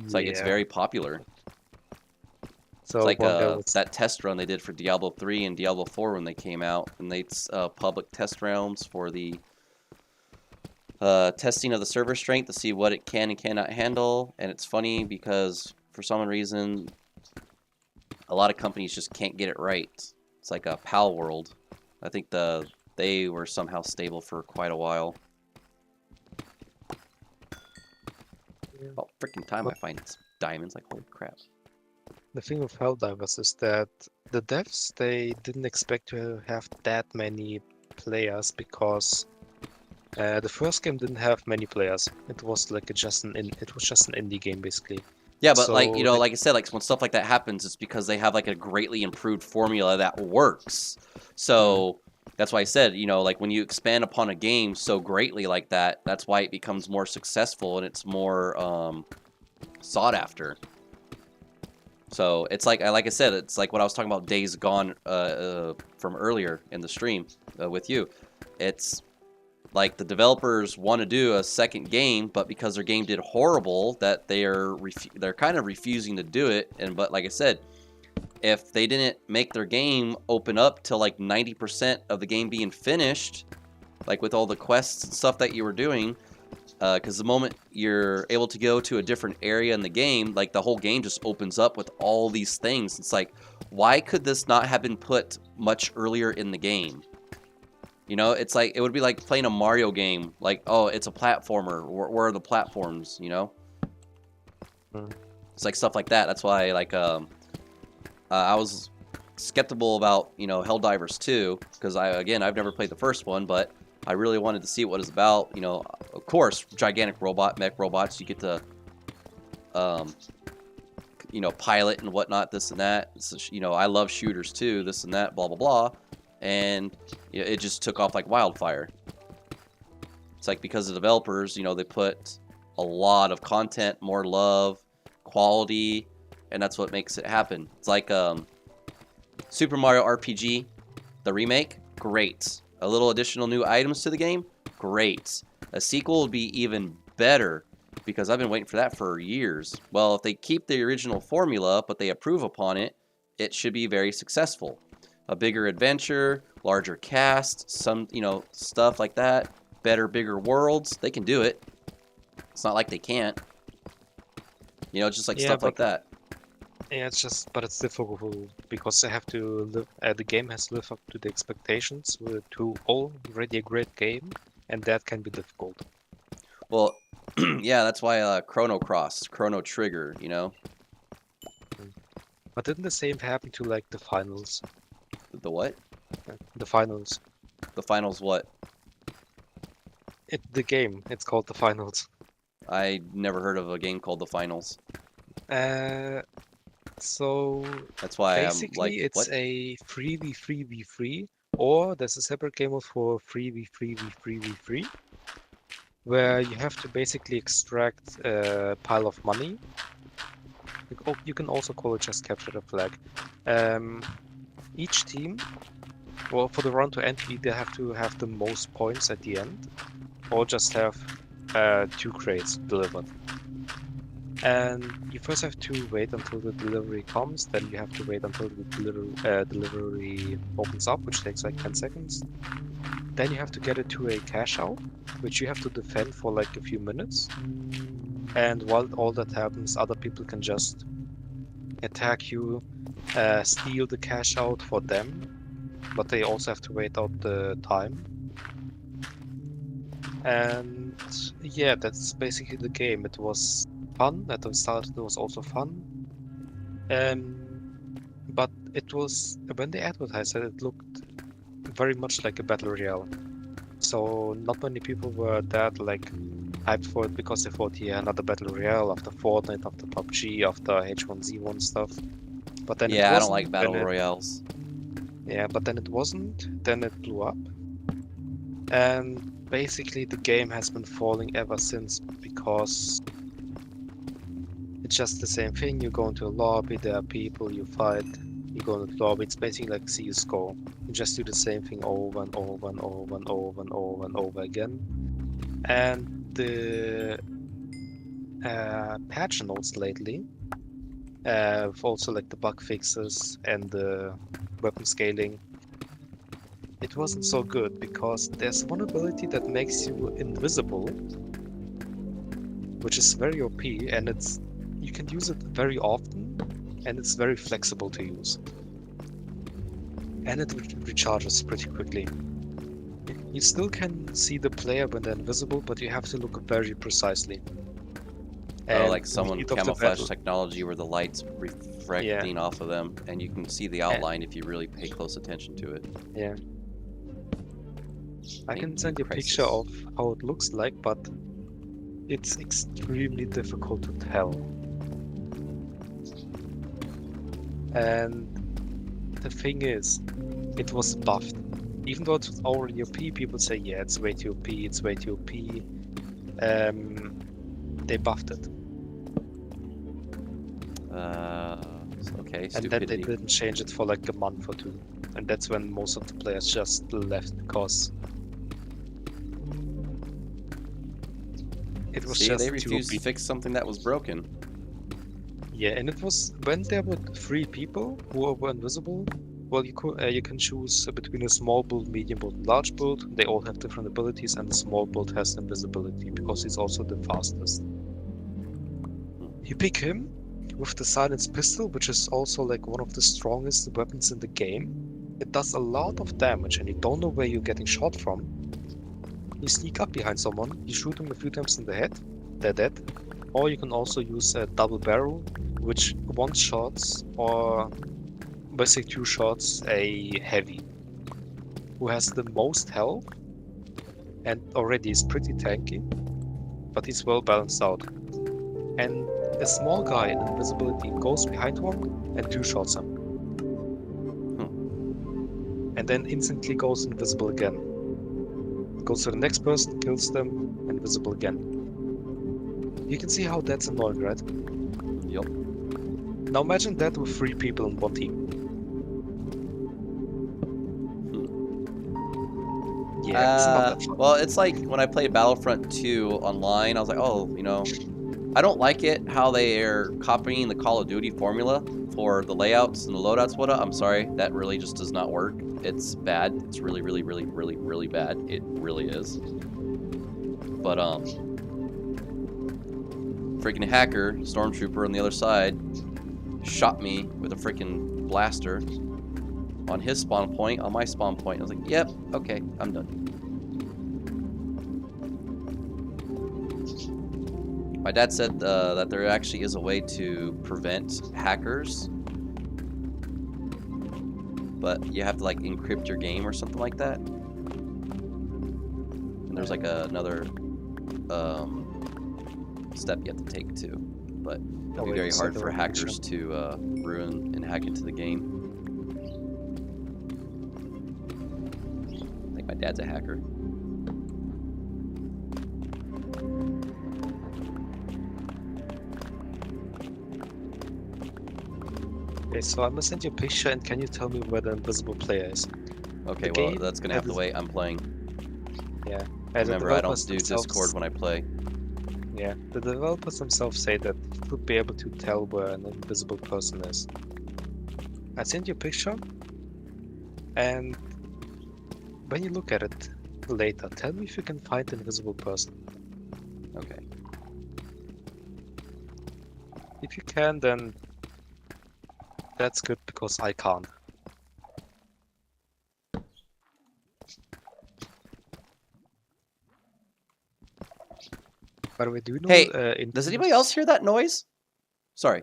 It's like it's Yeah. very popular. So It's like one guy was that test run they did for Diablo 3 and Diablo 4 when they came out, and they public test rounds for the testing of the server strength to see what it can and cannot handle. And it's funny because for some reason, a lot of companies just can't get it right. It's like a PAL world. I think they were somehow stable for quite a while. Yeah. About freaking time I find diamonds, like holy crap. The thing with Helldivers is that the devs, they didn't expect to have that many players because the first game didn't have many players. It was like just an indie game basically. Yeah, but like, you So know, like I said, like when stuff like that happens, it's because they have like a greatly improved formula that works. So that's why I said, you know, like when you expand upon a game so greatly like that, that's why it becomes more successful and it's more sought after. So it's like I said, it's like what I was talking about Days Gone from earlier in the stream with you. It's like the developers want to do a second game, but because their game did horrible, that they're kind of refusing to do it. But like I said, if they didn't make their game open up to like 90% of the game being finished, like with all the quests and stuff that you were doing, because the moment you're able to go to a different area in the game, like the whole game just opens up with all these things. It's like, why could this not have been put much earlier in the game? You know, it's like, it would be like playing a Mario game. Like, oh, it's a platformer. Where are the platforms, you know? It's like stuff like that. That's why, like, I was skeptical about, you know, Helldivers 2. Because, I've never played the first one, but I really wanted to see what it's about. You know, of course, gigantic mech robots. You get to you know, pilot and whatnot, this and that. So, you know, I love shooters too, this and that, blah, blah, blah. And it just took off like wildfire. It's like because the developers, you know, they put a lot of content, more love, quality, and that's what makes it happen. It's like Super Mario RPG, the remake, great. A little additional new items to the game, great. A sequel would be even better because I've been waiting for that for years. Well, if they keep the original formula, but they approve upon it, it should be very successful. A bigger adventure, larger cast, some, you know, stuff like that. Better, bigger worlds. They can do it. It's not like they can't. You know, just like stuff like that. Yeah, but it's difficult because they have to live. The game has to live up to the expectations to already a great game, and that can be difficult. Well, yeah, that's why Chrono Trigger, you know. But didn't the same happen to like the finals? The what? The finals. The finals what? The game. It's called the finals. I never heard of a game called the finals. So that's why basically I'm like, it's what? a 3v3v3, or there's a separate game mode for 3v3v3v3, where you have to basically extract a pile of money. You can also call it just capture the flag. Each team, well, for the round to end, they have to have the most points at the end, or just have 2 crates delivered. And you first have to wait until the delivery comes, then you have to wait until the delivery opens up, which takes like 10 seconds. Then you have to get it to a cash out, which you have to defend for like a few minutes. And while all that happens, other people can just attack you, steal the cash out for them, but they also have to wait out the time. And yeah, that's basically the game. It was fun. At the start, it was also fun. But it was, when they advertised it, it looked very much like a battle royale. So not many people were that like hyped for it because they thought, yeah, another battle royale after Fortnite, after PUBG, after H1Z1 stuff. But then yeah, I don't like battle royales. Yeah, but then it wasn't. Then it blew up. And basically the game has been falling ever since because it's just the same thing. You go into a lobby, there are people, you fight, you go into the lobby. It's basically like CSGO. You just do the same thing over and over and over and over and over and over again. And the patch notes lately, with also like the bug fixes and the weapon scaling, it wasn't so good because there's one ability that makes you invisible, which is very OP, and you can use it very often, and it's very flexible to use. And it recharges pretty quickly. You still can see the player when they're invisible, but you have to look very precisely. Oh, like someone camouflage technology where the light's refracting off of them, and you can see the outline if you really pay close attention to it. Yeah. I can send you a picture of how it looks like, but it's extremely difficult to tell. And the thing is, it was buffed. Even though it's already OP, people say, yeah, it's way too OP, it's way too OP. They buffed it. Okay, and then they didn't change it for like a month or 2. And that's when most of the players just left because it was just they refused to fix something that was broken. Yeah, and it was when there were 3 people who were invisible. Well, you can choose between a small build, medium build, and large build. They all have different abilities, and the small build has invisibility because he's also the fastest. You pick him with the silenced pistol, which is also like one of the strongest weapons in the game. It does a lot of damage, and you don't know where you're getting shot from. You sneak up behind someone, you shoot them a few times in the head, they're dead. Or you can also use a double barrel, which one-shots or basically 2 shots a heavy, who has the most health and already is pretty tanky, but he's well balanced out. And a small guy in invisibility goes behind one and two-shots him. And then instantly goes invisible again. Goes to the next person, kills them, invisible again. You can see how that's annoying, right? Yup. Now imagine that with 3 people in one team. Yeah, it's not that fun. Well, it's like when I played Battlefront 2 online, I was like, oh, you know, I don't like it how they are copying the Call of Duty formula for the layouts and the loadouts. I'm sorry, that really just does not work. It's bad. It's really, really, really, really, really bad. It really is. But freaking hacker, stormtrooper on the other side, shot me with a freaking blaster on his spawn point, on my spawn point. I was like, yep, okay, I'm done. My dad said that there actually is a way to prevent hackers, but you have to like encrypt your game or something like that. And there's like another step you have to take too, but it'll be very hard for hackers to ruin and hack into the game. I think my dad's a hacker. Okay, so I'm gonna send you a picture, and can you tell me where the invisible player is? Okay, well, that's gonna have to wait. I'm playing. Yeah. Remember, I don't do Discord when I play. Yeah, the developers themselves say that you could be able to tell where an invisible person is. I sent you a picture, and when you look at it later, tell me if you can find an invisible person. Okay. If you can, then that's good, because I can't. By the way, do you know? Hey, does anybody else hear that noise? Sorry.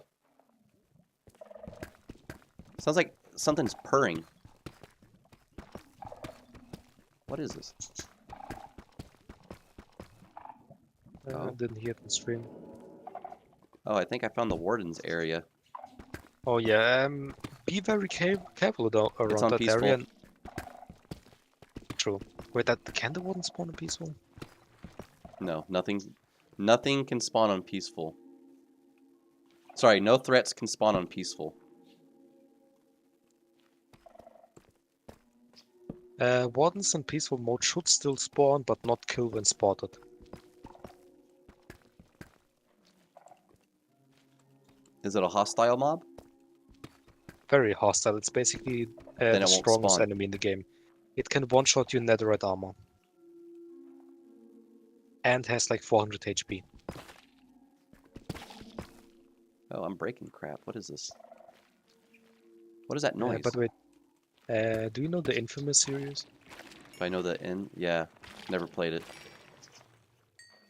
Sounds like something's purring. What is this? I didn't hear it on stream. Oh, I think I found the warden's area. Oh yeah, be very careful around that peaceful. area. True. Wait, can the warden spawn on peaceful? No, nothing can spawn on peaceful. Sorry, no threats can spawn on peaceful. Wardens in peaceful mode should still spawn, but not kill when spotted. Is it a hostile mob? Very hostile. It's basically the strongest enemy in the game. It can one-shot you in netherite armor. And has like 400 HP. Oh, I'm breaking crap. What is this? What is that noise? By the way, do you know the Infamous series? If I know the end? Yeah, never played it.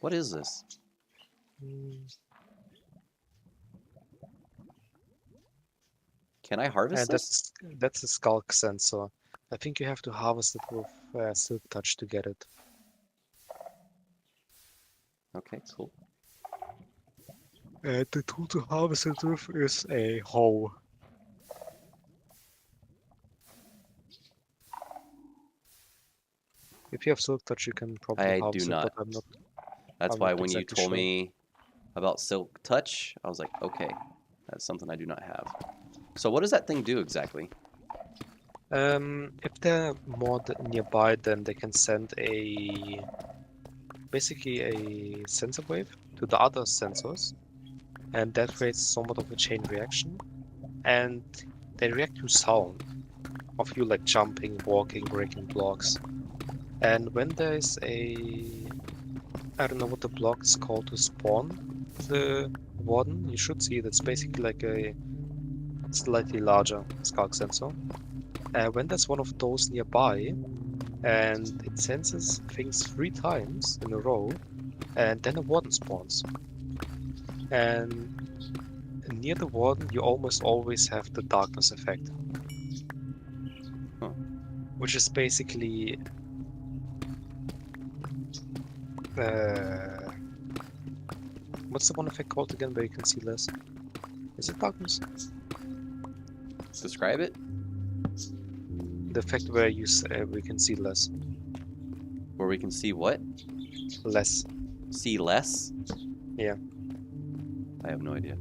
What is this? Can I harvest this? That's a skulk sensor. I think you have to harvest it with silk touch to get it. Okay, cool. The tool to harvest it with is a hoe. If you have silk touch, you can probably harvest it, but I'm not. That's why when you told me about silk touch, I was like, okay, that's something I do not have. So what does that thing do exactly? If they're more nearby, then they can send basically a sensor wave to the other sensors, and that creates somewhat of a chain reaction, and they react to sound of you like jumping, walking, breaking blocks. And when there's I don't know what the block is called to spawn the warden, you should see that's basically like a slightly larger skulk sensor. When there's one of those nearby, and it senses things 3 times in a row, and then a warden spawns. And near the warden, you almost always have the darkness effect. Which is basically What's the one effect called again where you can see less? Is it darkness? Describe it. The effect where we can see less. Where we can see what? Less. See less? Yeah. I have no idea.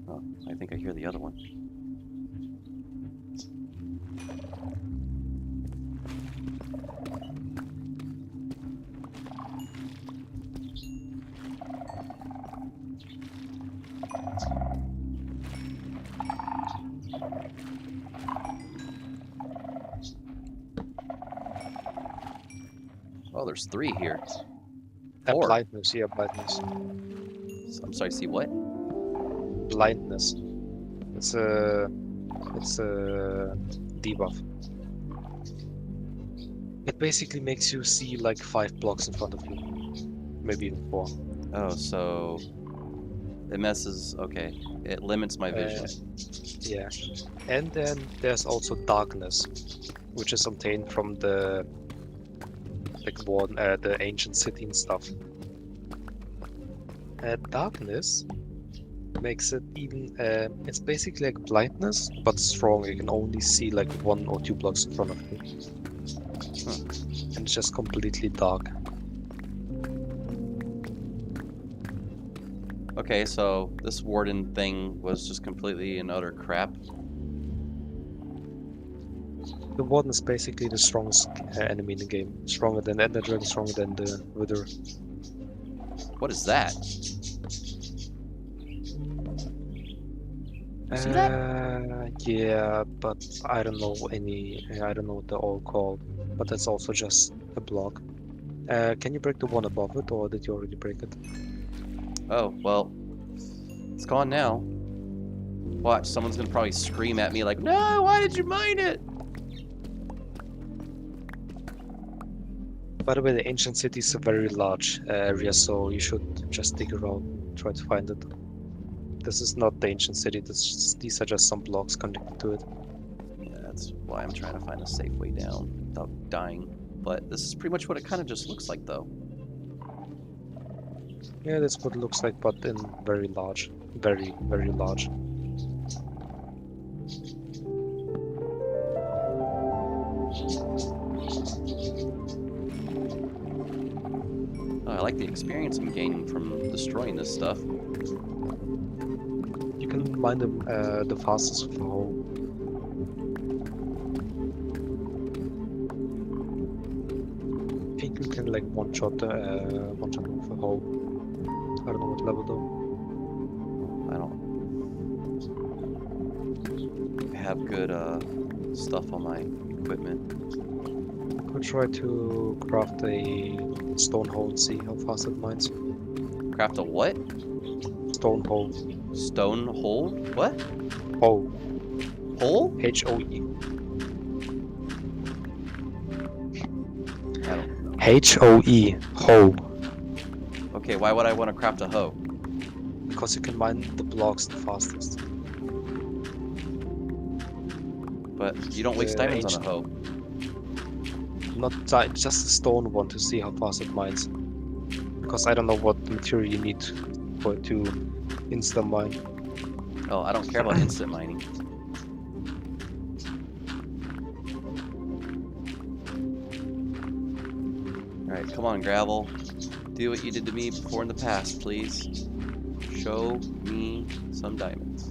Oh, I think I hear the other one. Oh, there's 3 here. 4. Blindness, yeah, blindness. I'm sorry, see what? Blindness. It's a debuff. It basically makes you see like 5 blocks in front of you. Maybe even 4. Oh, so it messes, okay. It limits my vision. Yeah. And then there's also darkness, which is obtained from the the ancient city and stuff. Darkness makes it even it's basically like blindness, but strong. You can only see like 1 or 2 blocks in front of you. And it's just completely dark. Okay, so this warden thing was just completely and utter crap. The warden is basically the strongest enemy in the game. Stronger than Ender Dragon, stronger than the Wither. What is that? You see that? Yeah, but I don't know I don't know what they're all called. But that's also just a block. Can you break the one above it, or did you already break it? Oh, well, it's gone now. Watch, someone's gonna probably scream at me like, no, why did you mine it? By the way, the ancient city is a very large area, so you should just dig around, try to find it. This is not the ancient city, these are just some blocks connected to it. Yeah, that's why I'm trying to find a safe way down without dying. But this is pretty much what it kind of just looks like, though. Yeah, that's what it looks like, but in very large. Very, very large. Oh, I like the experience I'm gaining from destroying this stuff. You can mine them the fastest with a hoe. I think you can like one-shot with a hoe. I don't know what level though. I don't have good stuff on my equipment. I could try to craft a stone hoe and see how fast it mines. Craft a what? Stone hoe. Stone hole? What? Hoe. Hole? H-O-E. I don't know. H-O-E. Hoe. Okay, why would I want to craft a hoe? Because you can mine the blocks the fastest. But you don't waste diamonds on a hoe. Not just a stone one to see how fast it mines. Because I don't know what material you need for it to insta mine. Oh, I don't care about instant mining. Alright, come on, gravel. Do what you did to me before in the past, please. Show me some diamonds.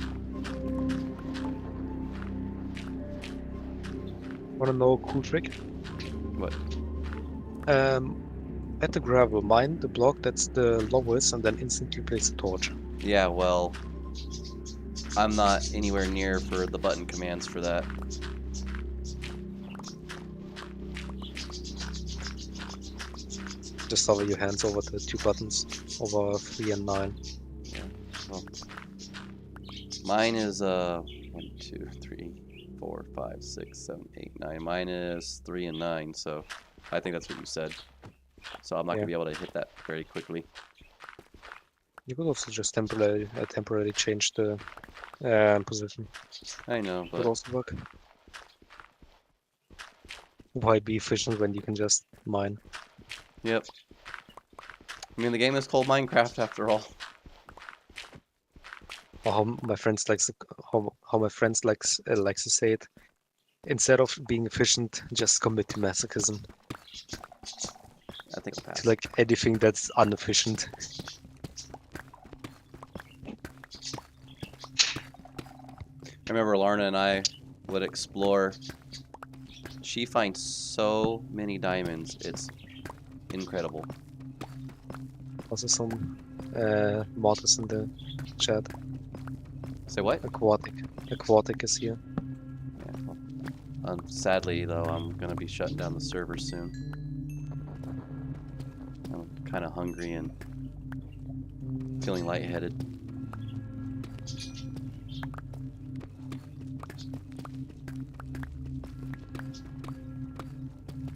Wanna know a cool trick? What? At the gravel, mine the block that's the lowest and then instantly place a torch. Yeah, well, I'm not anywhere near for the button commands for that. Just hover your hands over the 2 buttons, over 3 and 9. Yeah, well, mine is 1, 2, 3, 4, 5, 6, 7, 8, 9. Mine is 3 and 9, so I think that's what you said. So I'm not gonna be able to hit that very quickly. You could also just temporarily change the position. I know, Would but also work. Why be efficient when you can just mine? Yep. I mean, the game is called Minecraft after all. Or how my friends how my friends likes to say it. Instead of being efficient, just commit to masochism. I think I'll pass. To like anything that's inefficient. I remember Lorna and I would explore. She finds so many diamonds. It's incredible. Also some mortars in the chat. Say what? Aquatic is here. Yeah, well, sadly, though, I'm going to be shutting down the server soon. I'm kind of hungry and feeling lightheaded.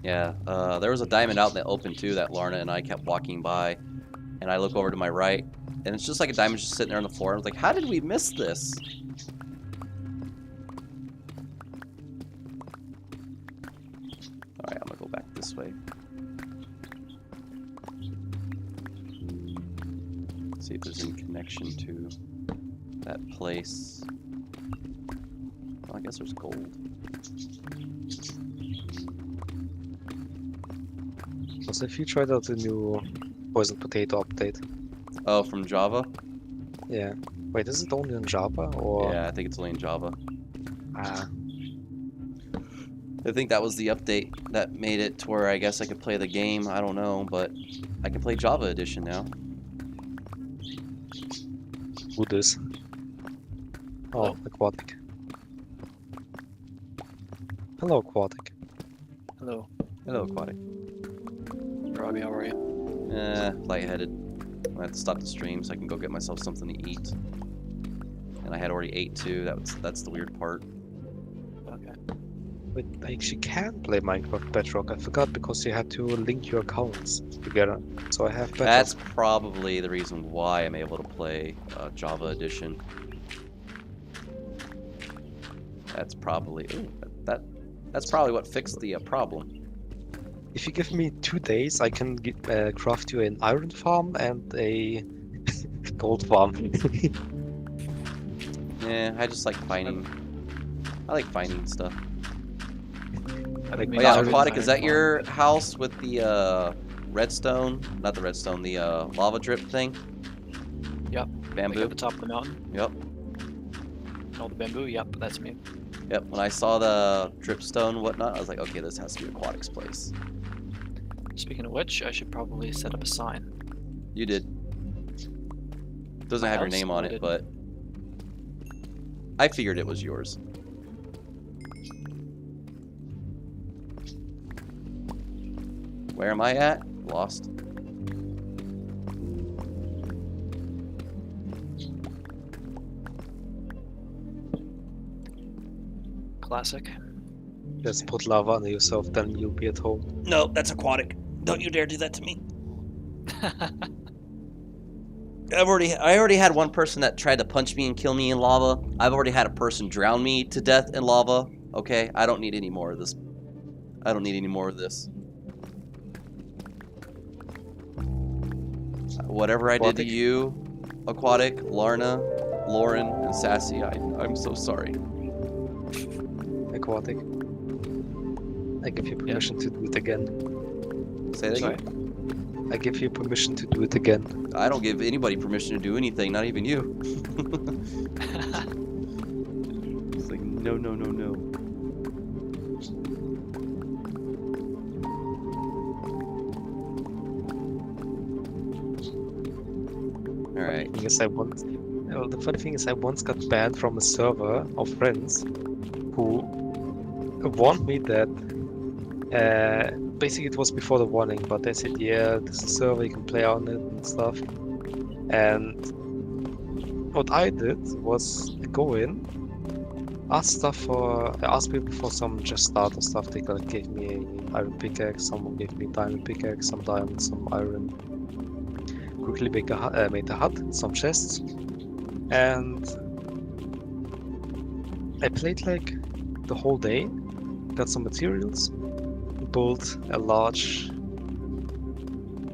Yeah, there was a diamond out in the open too that Lorna and I kept walking by, and I look over to my right, and it's just like a diamond just sitting there on the floor. I was like, how did we miss this? Alright, I'm gonna go back this way. See if there's any connection to that place. Well, I guess there's gold. Also, if you tried out the new poison potato update. Oh, from Java? Yeah. Wait, is it only in Java or? Yeah, I think it's only in Java. Ah. I think that was the update that made it to where I guess I could play the game. I don't know, but I can play Java Edition now. Who this? Oh, Aquatic. Hello, Aquatic. Hello. Hello, Aquatic. Robby, how are you? Lightheaded. I have to stop the stream so I can go get myself something to eat. And I had already ate too. That's the weird part. Okay. Wait, I actually can play Minecraft Bedrock. I forgot because you had to link your accounts together. So I have Bedrock. That's probably the reason why I'm able to play Java Edition. That's probably that's probably what fixed the problem. If you give me 2 days, I can craft you an iron farm and a gold farm. Yeah, I just like finding. I like finding stuff. Like, Oh yeah, Aquatic, is that your house with the redstone? Not the redstone, the lava drip thing? Yep. Bamboo? Like at the top of the mountain. Yep. All the bamboo. Yep, that's me. Yep, when I saw the dripstone and whatnot, I was like, okay, this has to be Aquatic's place. Speaking of which, I should probably set up a sign. You did. Doesn't have your name on it, but I figured it was yours. Where am I at? Lost. Classic. Just put lava on yourself, then you'll be at home. No, that's Aquatic. Don't you dare do that to me. I already had one person that tried to punch me and kill me in lava. I've already had a person drown me to death in lava. Okay, I don't need any more of this. I don't need any more of this. Whatever I did to you, Aquatic, Larna, Lauren, and Sassy, I'm so sorry. Aquatic. I give you permission to do it again. Say that Sorry? again? I give you permission to do it again. I don't give anybody permission to do anything, not even you. It's like, no, no, no, no. Alright. The funny thing is I once got banned from a server of friends who warned me that basically it was before the warning, but they said, yeah, this is a server, you can play on it and stuff. And what I did was go in, ask people for some just starter stuff. They gave me an iron pickaxe, someone gave me a diamond pickaxe, some diamonds, some iron. Quickly made a hut, some chests, and I played like the whole day, got some materials, built a large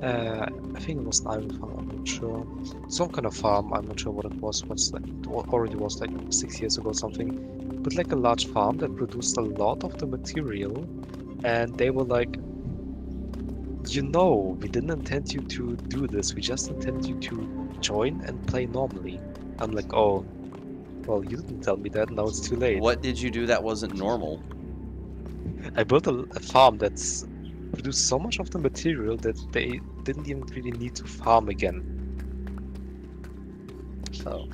I think it was an iron farm, I'm not sure. Some kind of farm, I'm not sure what it was. What's like, it already was like 6 years ago or something. But like a large farm that produced a lot of the material, and they were like, you know, we didn't intend you to do this. We just intended you to join and play normally. I'm like, oh, well, you didn't tell me that. Now it's too late. What did you do that wasn't normal? I built a farm that's produced so much of the material that they didn't even really need to farm again. Oh.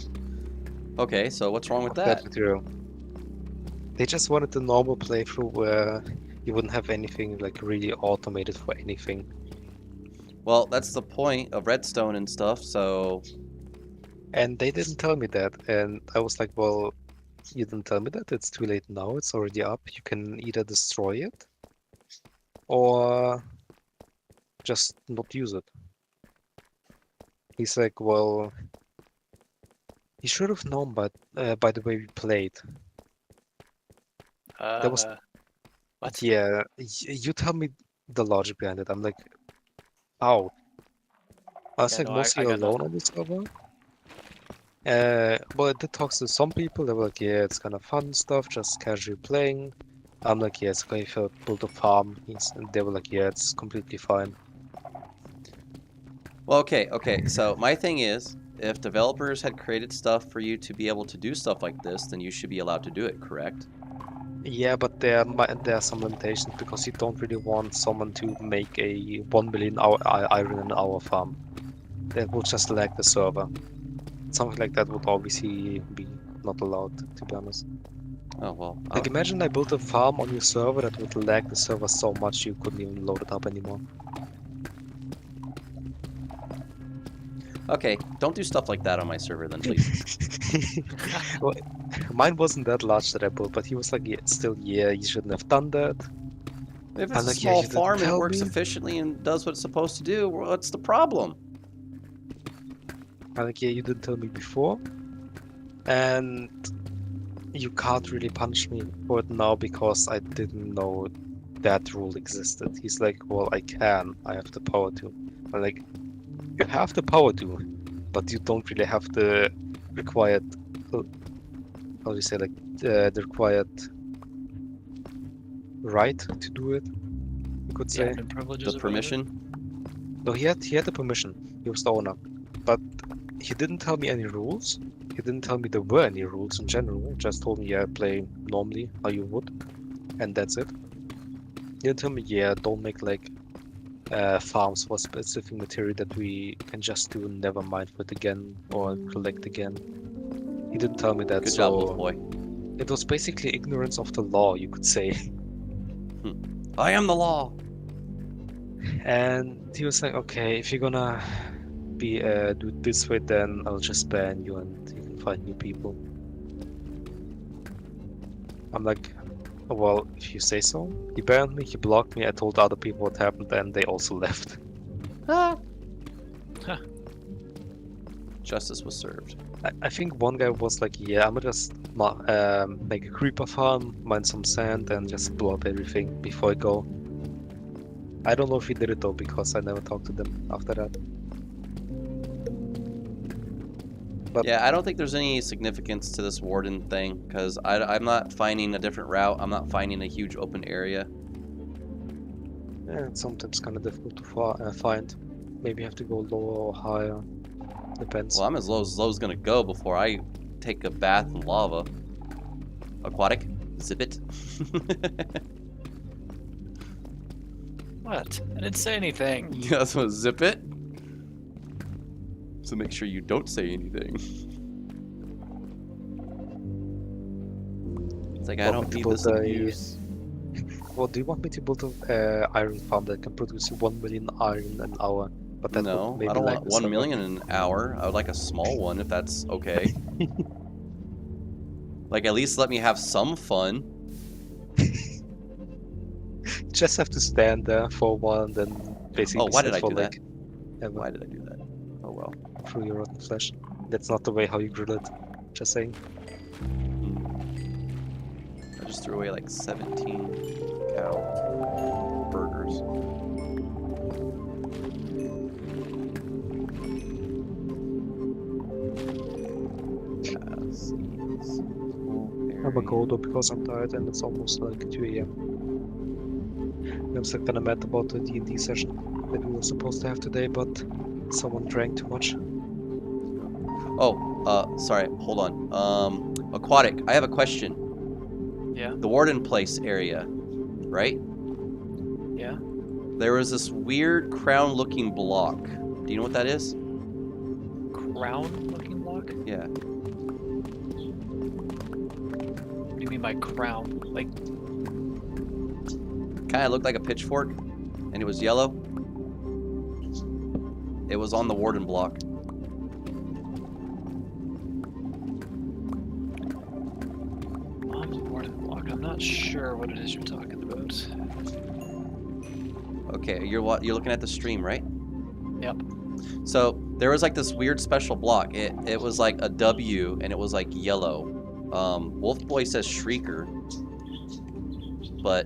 Okay, so what's wrong with Of that that? material. They just wanted the normal playthrough where you wouldn't have anything like really automated for anything. Well, that's the point of redstone and stuff, so And they didn't tell me that. And I was like, well, you didn't tell me that. It's too late now. It's already up. You can either destroy it or just not use it. He's like, well, he should have known, but by the way we played. That was What? Yeah, you tell me the logic behind it. I'm like, how? I was Yeah, like no, mostly I got alone nothing. on the server. Well, I did talk to some people. They were like, yeah, it's kind of fun stuff, just casually playing. I'm like, yeah, it's okay if I build a farm. And they were like, yeah, it's completely fine. well, okay. So my thing is, if developers had created stuff for you to be able to do stuff like this, then you should be allowed to do it, correct? Yeah, but there are some limitations because you don't really want someone to make a 1 million iron an hour farm. That will just lag the server. Something like that would obviously be not allowed, to be honest. Oh, well. Like imagine I built a farm on your server that would lag the server so much you couldn't even load it up anymore. Okay, don't do stuff like that on my server then, please. Well, mine wasn't that large that I built, but he was like, yeah, still, yeah, you shouldn't have done that. If it's I'm a like, yeah, small you didn't farm and it tell works me. efficiently and does what it's supposed to do, what's the problem? I'm like, yeah, you didn't tell me before. And you can't really punish me for it now because I didn't know that rule existed. He's like, well, I can. I have the power to. I'm like, you have the power to, but you don't really have the required, how do you say, like, the required right to do it, you could The say. admin privileges The or whatever. permission? No, he had the permission. He was the owner, but he didn't tell me any rules. He didn't tell me there were any rules in general. Just told me, yeah, play normally how you would, and that's it. He didn't tell me, yeah, don't make like farms for specific material that we can just do never mind with again or collect again. He didn't tell me that, Good job, wolf so boy. it was basically ignorance of the law, you could say. I am the law. And he was like, okay, if you're gonna be do it this way, then I'll just ban you and you can find new people. I'm like, well, if you say so. He banned me, he blocked me, I told other people what happened, and they also left. Ah. Huh. Justice was served. I think one guy was like, yeah, I'm gonna just make a creeper farm, mine some sand, and just blow up everything before I go. I don't know if he did it though, because I never talked to them after that. But Yeah, I don't think there's any significance to this warden thing, because I'm not finding a different route. I'm not finding a huge open area. yeah, it's sometimes kind of difficult to find. Maybe you have to go lower or higher. Depends. Well, I'm as low as low's gonna go before I take a bath in lava. Aquatic, zip it. What? I didn't say anything. Yeah, that's what zip it. So make sure you don't say anything. It's like I don't need this abuse. Well, do you want me to build an iron farm that can produce 1 million iron an hour? But that No, would maybe I don't lag want the 1 server. million an hour. I would like a small one if that's okay. Like, at least let me have some fun. Just have to stand there for a while and then basically Oh, why sit did I for do like ever Why did I do that? Oh well. through your rotten flesh. That's not the way how you grill it. Just saying. I just threw away like 17 cow burgers. I'm a go though because I'm tired and it's almost like 2 AM. I'm still kinda mad about the D&D session that we were supposed to have today, but someone drank too much. Oh, sorry, hold on. Aquatic, I have a question. Yeah. The Warden Place area, right? Yeah. There was this weird crown-looking block. Do you know what that is? Crown-looking block? Yeah. What do you mean by crown? Like, Kind of looked like a pitchfork, and it was yellow. It was on the Warden block. on the warden block. I'm not sure what it is you're talking about. Okay, you're looking at the stream, right? Yep. So there was like this weird special block. It was like a W, and it was like yellow. Wolf Boy says Shrieker, but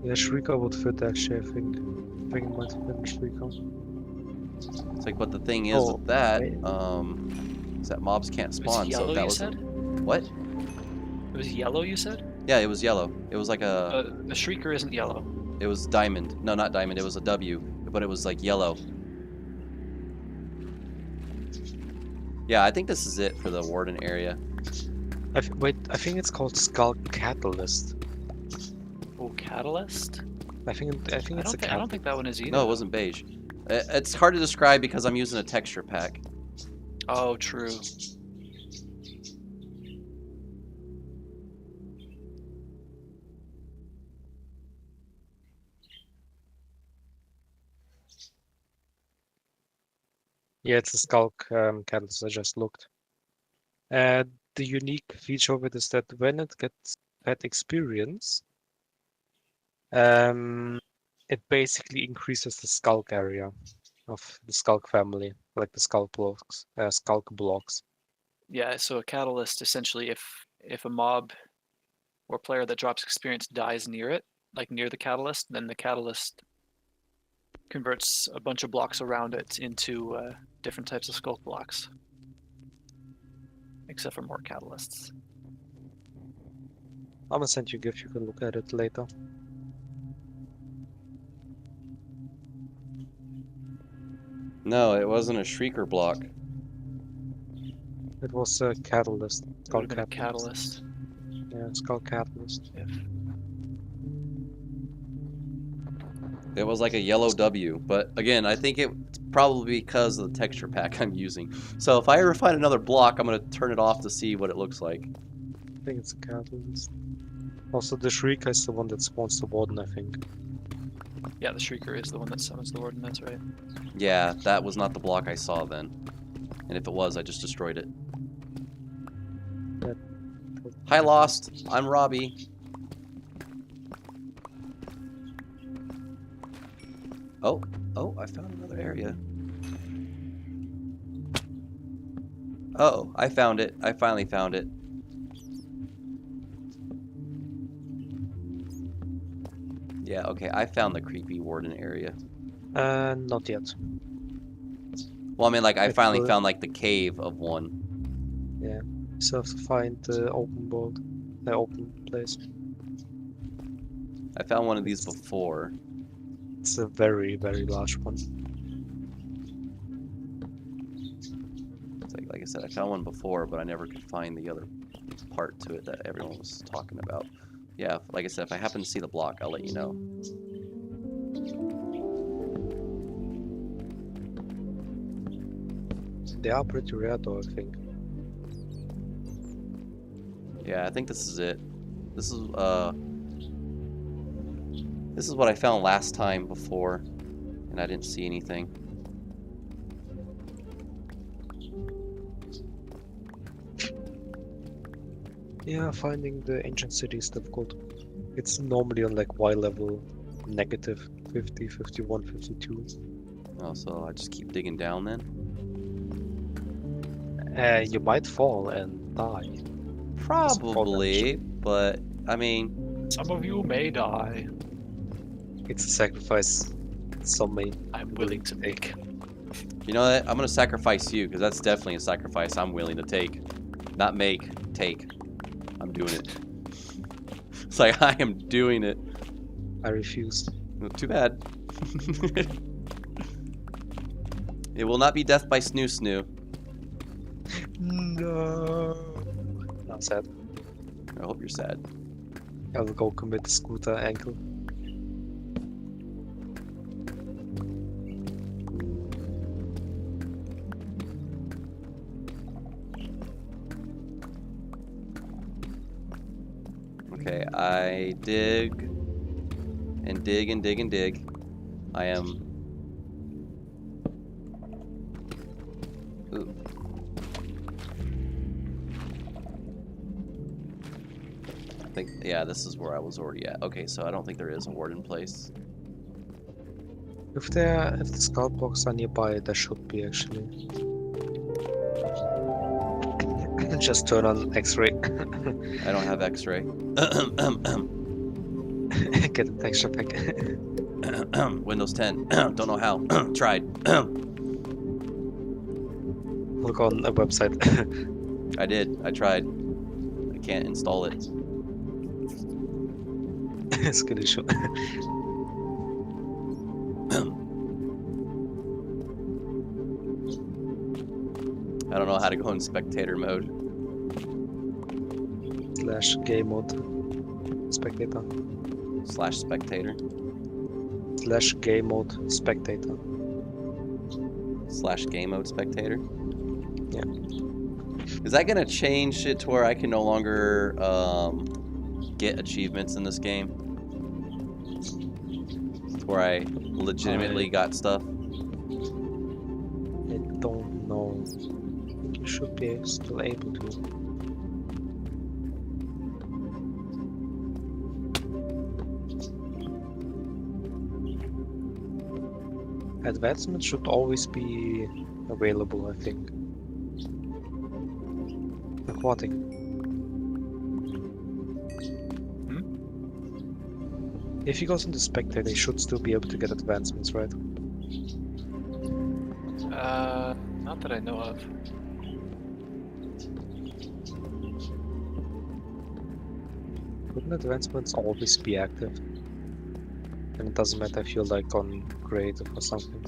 Yeah, Shrieker would fit actually, I think. I think it might have been Shrieker. it's like, but the thing is Oh, with that, wait. is that mobs can't It spawn. was yellow, So that you was said? what? It was yellow, you said? Yeah, it was yellow. It was like A shrieker isn't yellow. it was diamond. No, not diamond. It was a W, but it was like yellow. Yeah, I think this is it for the Warden area. Wait, I think it's called Skull Catalyst. Oh, catalyst? I think it's a I catalyst. don't think that one is either. No, it wasn't beige. It's hard to describe because I'm using a texture pack. Oh, true. Yeah, it's a Skull Catalyst, I just looked. The unique feature of it is that when it gets that experience, it basically increases the Skulk area of the Skulk family, like the Skulk blocks. Yeah, so a catalyst essentially, if a mob or player that drops experience dies near it, like near the catalyst, then the catalyst converts a bunch of blocks around it into different types of skulk blocks. Except for more catalysts. I'm gonna send you a GIF, you can look at it later. No, it wasn't a Shrieker block. It was a Catalyst. It would Skull have been a catalyst. Yeah, Skull Catalyst. It was like a yellow W, but again, I think it's probably because of the texture pack I'm using. So if I ever find another block, I'm going to turn it off to see what it looks like. I think it's a Catalyst. Also, the Shrieker is the one that spawns the Warden, I think. Yeah, the Shrieker is the one that summons the Warden, that's right. Yeah, that was not the block I saw then. And if it was, I just destroyed it. That- Hi, Lost. I'm Robby. Oh, I found another area. Oh, I found it. I finally found it. Yeah, okay, I found the creepy Warden area. Not yet. Well, I mean, like, I It's finally good. found, like, the cave of one. Yeah. So have to find the open world, the open place. I found one of these before. It's a very, very large one. It's like I said, I found one before, but I never could find the other part to it that everyone was talking about. Yeah, like I said, if I happen to see the block, I'll let you know. They are pretty rare though, I think. Yeah, I think this is it. This is what I found last time before, and I didn't see anything. Yeah, finding the ancient city is difficult. It's normally on like Y level, negative 50, 51, 52. Oh, so I just keep digging down then? You might fall and die. Probably, but I mean, Some of you may die. It's a sacrifice some may I'm willing to make. You know what? I'm gonna sacrifice you, because that's definitely a sacrifice I'm willing to take. Not make, take. I'm doing it. It's like, I am doing it. I refuse. Well, too bad. It will not be death by snoo snoo. No. I'm sad. I hope you're sad. I will go commit scooter ankle. Okay, I dig and dig and dig and dig. I am. Ooh. I think, yeah, this is where I was already at. Okay, so I don't think there is a ward in place. If the scout blocks are nearby, there should be actually. Just turn on X-ray. I don't have X-ray. Get a texture pack. Windows 10. Don't know how. Tried. Look on a website. I did. I tried. I can't install it. It's a good issue. I don't know how to go in spectator mode. / game mode spectator. / spectator. / game mode spectator. / game mode spectator. Yeah. Is that gonna change it to where I can no longer get achievements in this game? To where I legitimately got stuff? I don't know. I think you should be still able to. Advancement should always be available, I think. Aquatic. If he goes into Spectator, they should still be able to get advancements, right? Not that I know of. Wouldn't advancements always be active? And it doesn't matter if you're like on creative or something.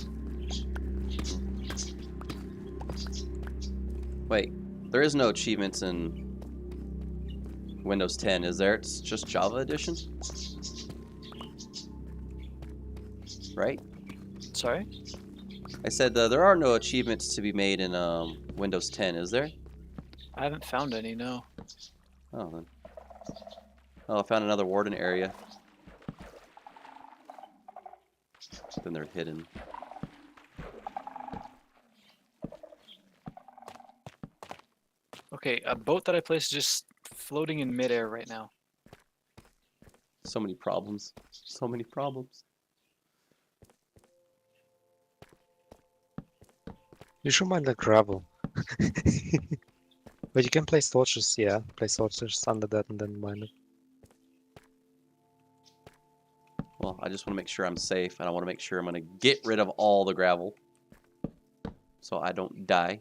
Wait, there is no achievements in Windows 10, is there? It's just Java Edition? Right? Sorry? I said there are no achievements to be made in Windows 10, is there? I haven't found any, no. Oh, then. Oh, I found another warden area. Then they're hidden. Okay, a boat that I placed is just floating in midair right now. So many problems. So many problems. You should mind the gravel. But you can place torches, yeah. Place torches under that and then mine it. Well, I just want to make sure I'm safe, and I want to make sure I'm going to get rid of all the gravel. So I don't die.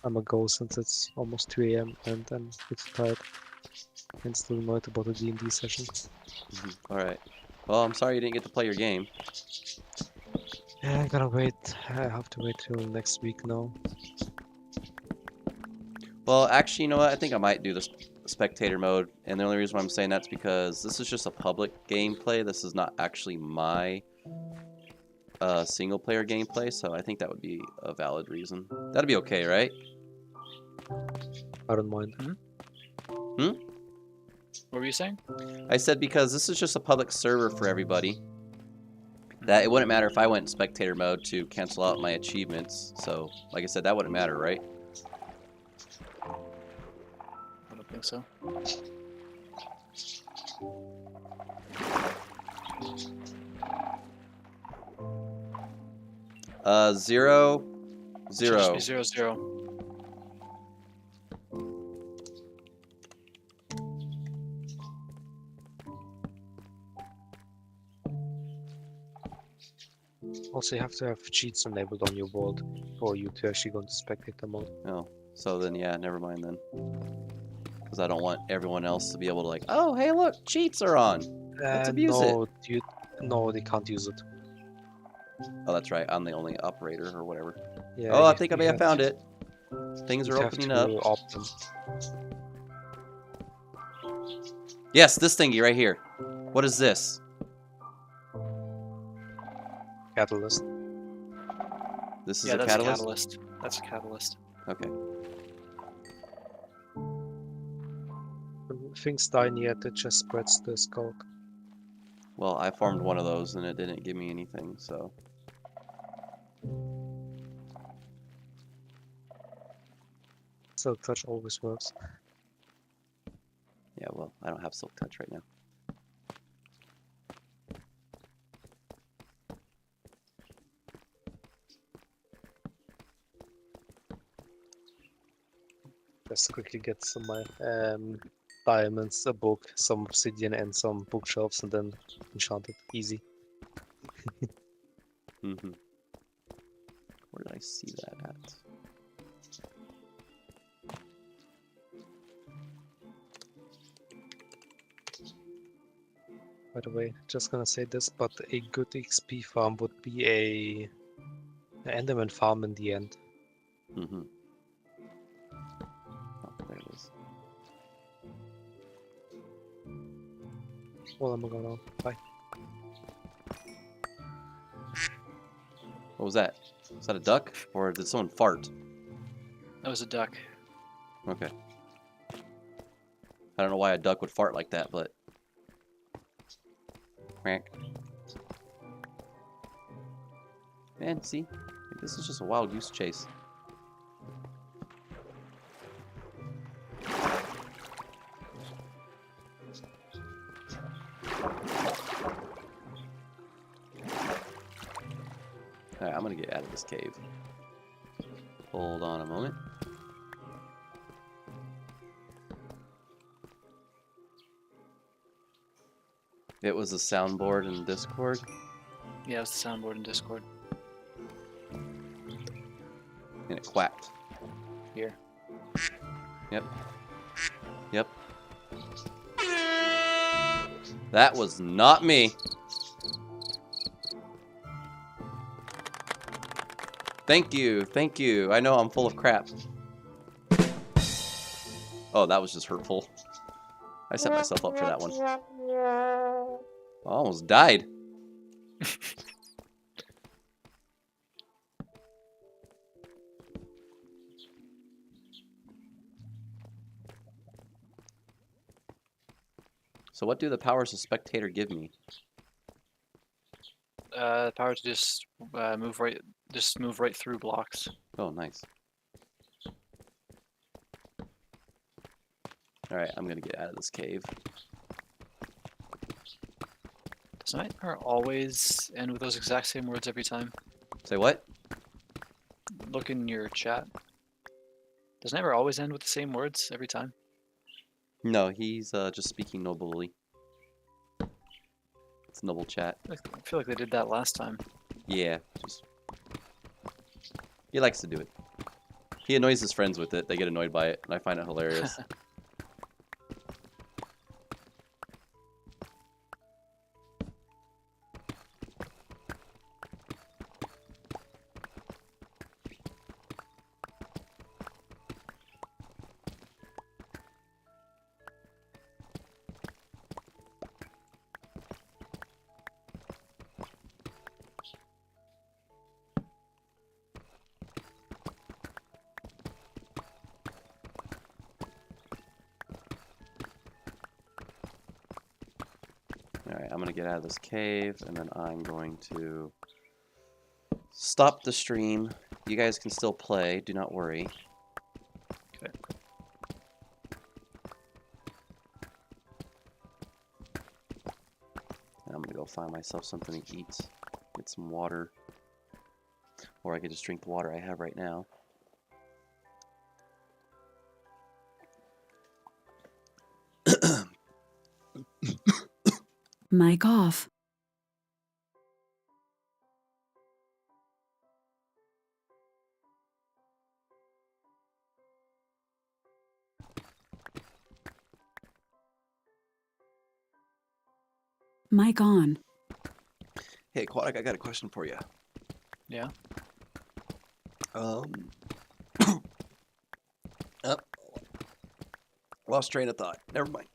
I'm a go since it's almost 2 AM and I'm a bit tired. And still annoyed about the D&D session. Alright. Well, I'm sorry you didn't get to play your game. Yeah, I gotta wait. I have to wait till next week now. Well, actually, you know what? I think I might do the spectator mode. And the only reason why I'm saying that's because this is just a public gameplay. This is not actually my single player gameplay. So I think that would be a valid reason. That'd be okay, right? I don't mind. What were you saying? I said because this is just a public server for everybody. That it wouldn't matter if I went in spectator mode to cancel out my achievements. So, like I said, that wouldn't matter, right? I don't think so. 0, 0. Should be 0, 0. Also, you have to have cheats enabled on your world for you to actually go into spectator mode. Oh, so then yeah, never mind then. Because I don't want everyone else to be able to like, oh, hey, look, cheats are on. Let's abuse it. No, they can't use it. Oh, that's right. I'm the only operator or whatever. Yeah, Oh, I think I may have have found to- it. Things you are have opening to up. opt them. Yes, this thingy right here. What is this? Catalyst. This is Yeah, a that's catalyst? a catalyst. That's a catalyst. Okay. When things die near it, it just spreads the skulk. Well, I formed one of those and it didn't give me anything, so. So touch always works. Yeah, well, I don't have silk touch right now. Just quickly get some diamonds, a book, some obsidian, and some bookshelves, and then enchant it. Easy. Mm-hmm. Where did I see that at? By the way, just gonna say this, but a good XP farm would be an Enderman farm in the end. Mm-hmm. Oh, there it is. Well, I'm gonna bye. What was that? Was that a duck? Or did someone fart? That was a duck. Okay. I don't know why a duck would fart like that, but... Quack. Man, see? This is just a wild goose chase. Alright, I'm gonna get out of this cave. Hold on a moment. It was a soundboard in Discord. Yeah, it's the soundboard in Discord. And it quacked. Here. Yep. Yep. That was not me. Thank you. Thank you. I know I'm full of crap. Oh, that was just hurtful. I set myself up for that one. I almost died. So what do the powers of spectator give me? Power to just move right through blocks. Oh, nice. Alright, I'm gonna get out of this cave. Does Nightmare always end with those exact same words every time? Say what? Look in your chat. Does Nightmare always end with the same words every time? No, he's just speaking nobly. It's noble chat. I feel like they did that last time. Yeah, just... He likes to do it. He annoys his friends with it. They get annoyed by it, and I find it hilarious. Alright, I'm gonna get out of this cave, and then I'm going to stop the stream. You guys can still play, do not worry. Okay. And I'm gonna go find myself something to eat, get some water. Or I could just drink the water I have right now. Mic off. Mic on. Hey, Aquatic, I got a question for you. Yeah. Oh, lost train of thought. Never mind.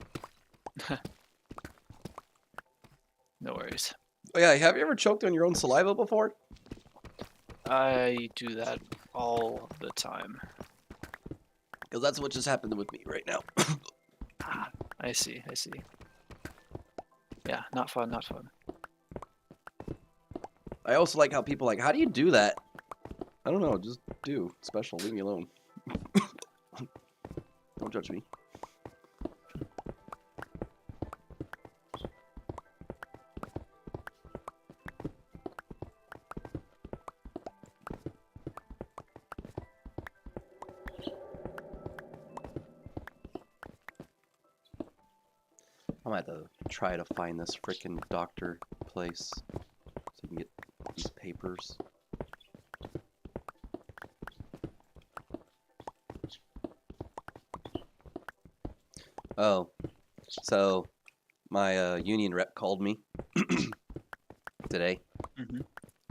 No worries. Oh yeah, have you ever choked on your own saliva before? I do that all the time. Because that's what just happened with me right now. Ah, I see. I see. Yeah, not fun. Not fun. I also like how people like, how do you do that? I don't know, just do. Special, leave me alone. Don't judge me. I might have to try to find this frickin' doctor place so you can get these papers. Oh, so my union rep called me today Mm-hmm.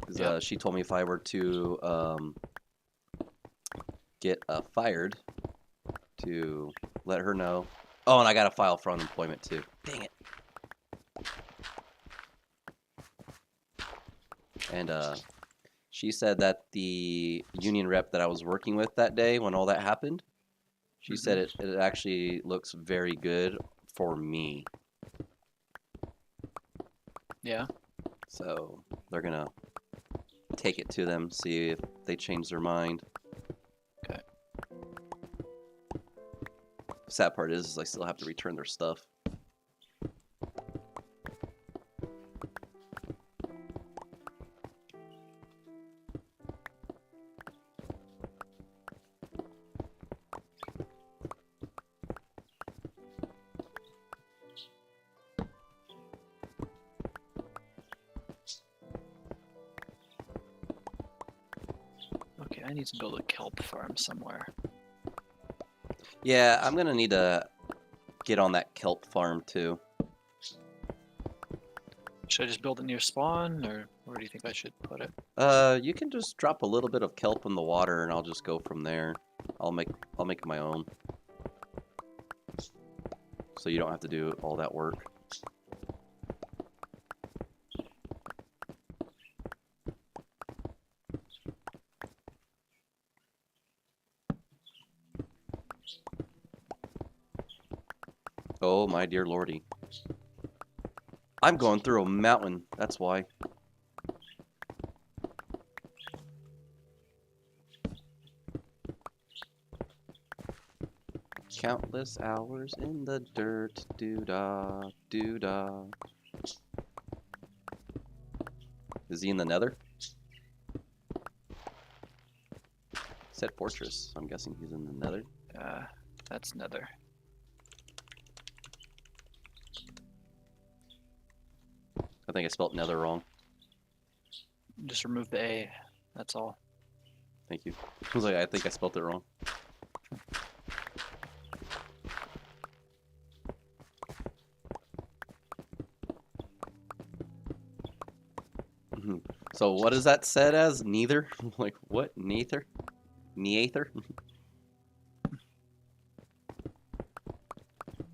because Yep. she told me if I were to get fired, to let her know. Oh, and I got to file for unemployment too. Dang it. And she said that the union rep that I was working with that day when all that happened, she said it actually looks very good for me. Yeah. So they're going to take it to them, see if they change their mind. Okay. Sad part is I still have to return their stuff. Okay, I need to build a kelp farm somewhere. Yeah, I'm going to need to get on that kelp farm too. Should I just build it near spawn, or where do you think I should put it? You can just drop a little bit of kelp in the water and I'll just go from there. I'll make my own. So you don't have to do all that work. Oh my dear lordy. I'm going through a mountain, that's why. Countless hours in the dirt, doo-dah, doo-dah. Is he in the nether? Said fortress, I'm guessing he's in the nether. That's nether. I think I spelled nether wrong. Just remove the A. That's all. Thank you. I was like, I think I spelled it wrong. So what is that said as? Neither? Like what? Neither? Neither?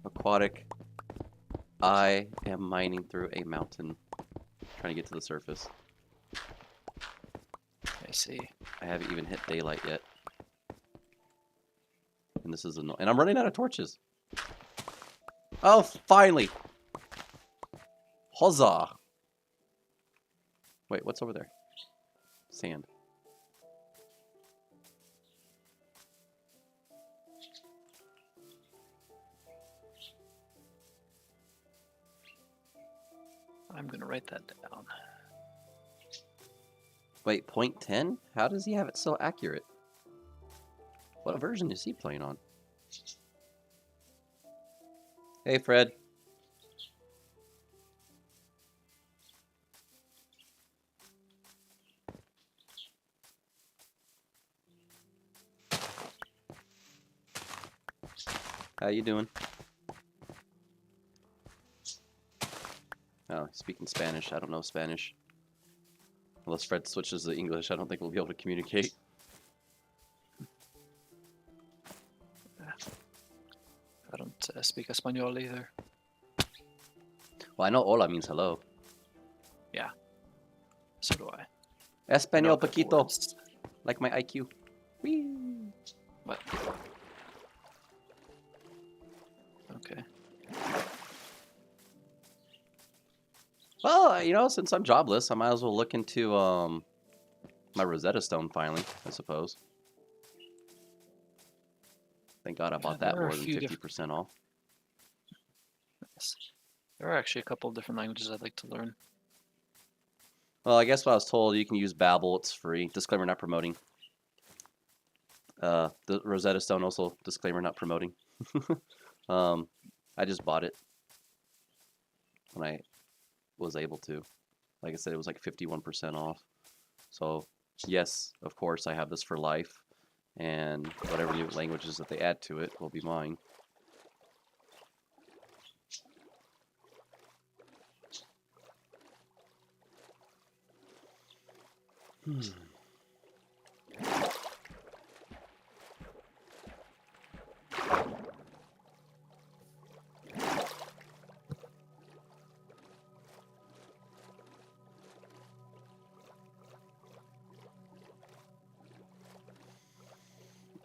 Aquatic. I am mining through a mountain, trying to get to the surface. I see. I haven't even hit daylight yet. And this is and I'm running out of torches. Oh, finally! Huzzah! Wait, what's over there? Sand. I'm gonna write that down. Wait, 0.10? How does he have it so accurate? What version is he playing on? Hey, Fred. How you doing? Oh, speaking Spanish. I don't know Spanish. Unless Fred switches to English, I don't think we'll be able to communicate. I don't speak Espanol either. Well, I know hola means hello. So do I. I know Espanol a couple poquito, words. like my IQ. Whee! What? Okay. Well, you know, since I'm jobless, I might as well look into my Rosetta Stone finally, I suppose. Thank God I bought that there are more a than few 50% off. Yes. There are actually a couple of different languages I'd like to learn. Well, I guess what I was told, you can use Babbel, it's free. Disclaimer, not promoting. The Rosetta Stone also, disclaimer, not promoting. I just bought it when I was able to. Like I said, it was like 51% off. So, yes, of course, I have this for life. And whatever new languages that they add to it will be mine.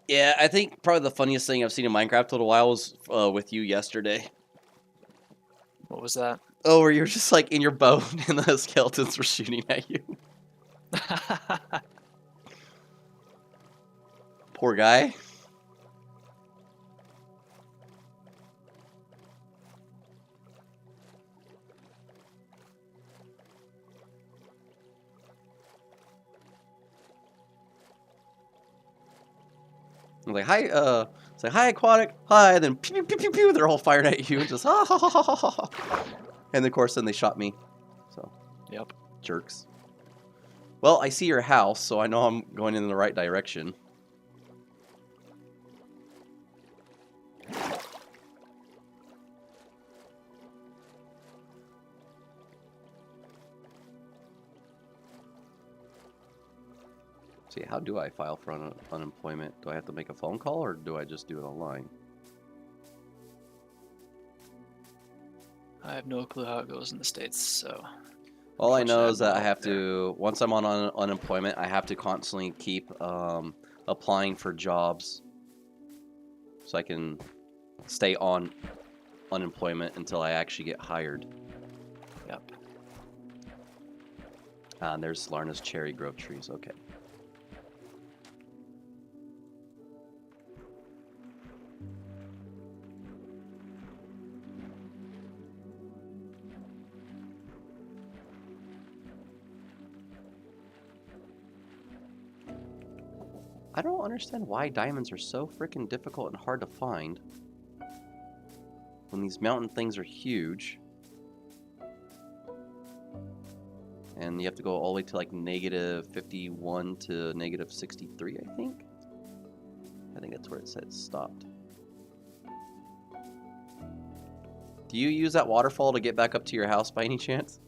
Yeah, I think probably the funniest thing I've seen in Minecraft in a while was with you yesterday. What was that? Oh, where you're just like in your boat and the skeletons were shooting at you. Poor guy. I'm like, hi, it's like, hi, Aquatic, hi, and then pew, pew, pew, pew, pew, they're all firing at you, and just, ha, ha, ha, ha, ha, ha. And of course, then they shot me, so. Yep. Jerks. Well, I see your house, so I know I'm going in the right direction. See, how do I file for unemployment? Do I have to make a phone call, or do I just do it online? I have no clue how it goes in the States, so. All I know Unfortunately, is I'm that not I up have there. to, once I'm on unemployment, I have to constantly keep applying for jobs so I can stay on unemployment until I actually get hired. Yep. And there's Larna's cherry grove trees. Okay. I don't understand why diamonds are so freaking difficult and hard to find when these mountain things are huge. And you have to go all the way to like negative 51 to negative 63, I think. I think that's where it said stopped. Do you use that waterfall to get back up to your house by any chance?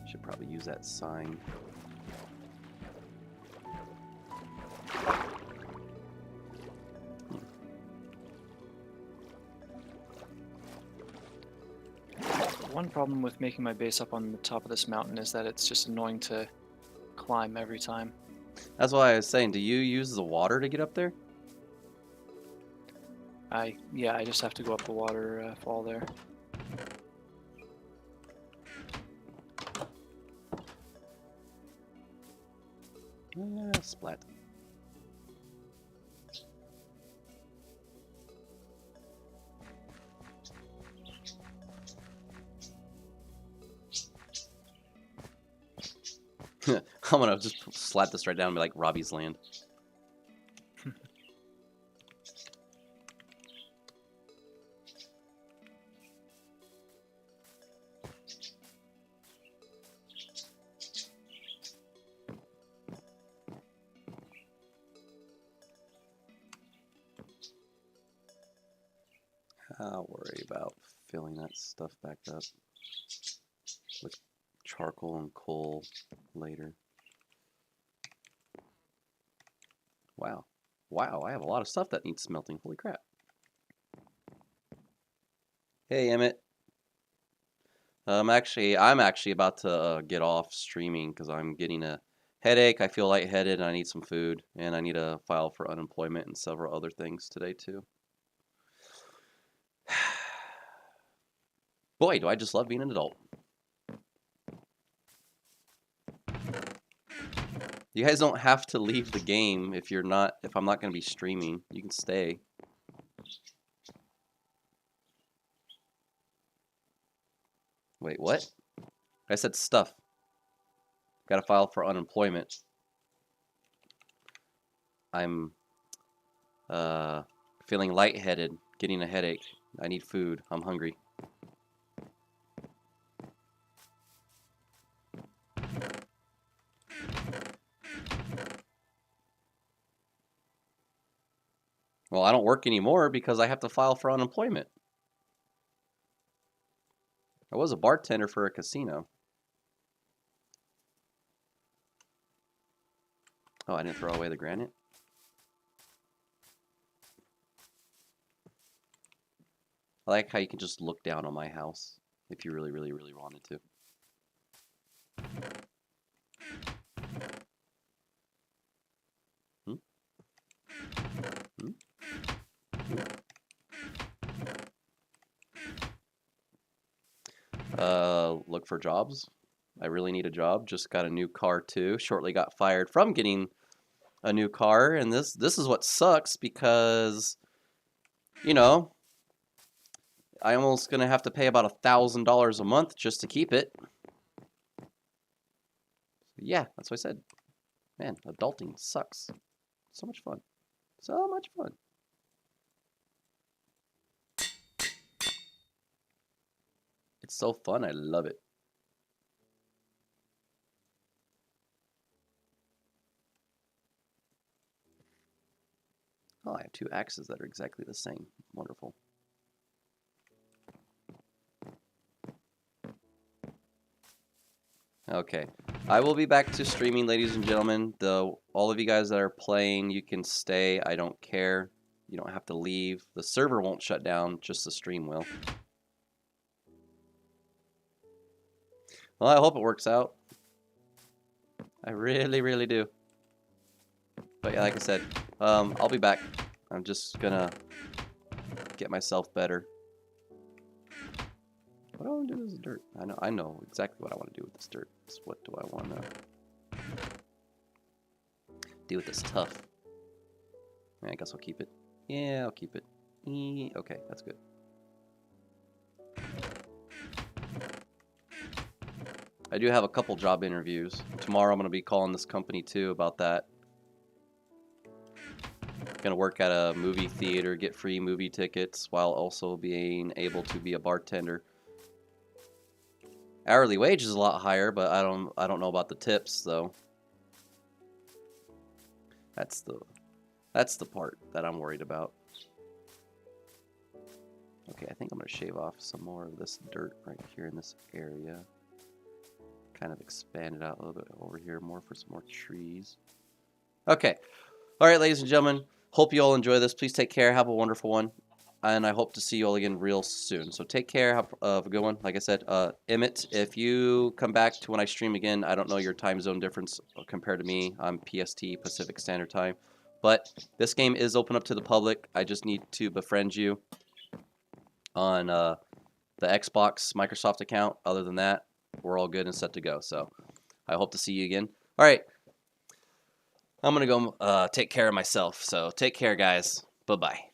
Should probably use that sign. One problem with making my base up on the top of this mountain is that it's just annoying to climb every time. That's why I was saying, do you use the water to get up there? Yeah, I just have to go up the waterfall there. Splat. I'm gonna just slap this right down and be like Robby's land. I'll worry about filling that stuff back up with charcoal and coal later. Wow. Wow, I have a lot of stuff that needs smelting. Holy crap. Hey, Emmett. I'm actually about to get off streaming because I'm getting a headache. I feel lightheaded and I need some food, and I need to file for unemployment and several other things today too. Boy, do I just love being an adult. You guys don't have to leave the game if I'm not going to be streaming. You can stay. Wait, what? I said stuff. Gotta file for unemployment. I'm feeling lightheaded, getting a headache. I need food. I'm hungry. Well, I don't work anymore because I have to file for unemployment. I was a bartender for a casino. Oh, I didn't throw away the granite? I like how you can just look down on my house if you really, really, really wanted to. Hmm? Hmm? Look for jobs. I really need a job. Just got a new car too. Shortly got fired from getting a new car, and this is what sucks because, you know, I almost gonna have to pay about $1,000 a month just to keep it. Yeah, that's what I said. Man, adulting sucks. So much fun. So much fun. It's so fun. I love it. Oh, I have 2 axes that are exactly the same. Wonderful. Okay, I will be back to streaming, ladies and gentlemen. All of you guys that are playing, you can stay. I don't care. You don't have to leave. The server won't shut down, just the stream will. Well, I hope it works out. I really, really do. But yeah, like I said, I'll be back. I'm just gonna get myself better. What do I want to do with this dirt? I know exactly what I want to do with this dirt. So what do I want to do with this tuff? I guess I'll keep it. Yeah, I'll keep it. Okay, that's good. I do have a couple job interviews. Tomorrow I'm going to be calling this company too about that. Going to work at a movie theater, get free movie tickets while also being able to be a bartender. Hourly wage is a lot higher, but I don't know about the tips though. That's the part that I'm worried about. Okay, I think I'm going to shave off some more of this dirt right here in this area. Kind of expand it out a little bit over here more for some more trees. Okay. All right, ladies and gentlemen. Hope you all enjoy this. Please take care. Have a wonderful one. And I hope to see you all again real soon. So take care. Have a good one. Like I said, Emmett, if you come back to when I stream again, I don't know your time zone difference compared to me. I'm PST, Pacific Standard Time. But this game is open up to the public. I just need to befriend you on the Xbox Microsoft account. Other than that, we're all good and set to go. So I hope to see you again. All right. I'm going to go take care of myself. So take care, guys. Bye-bye.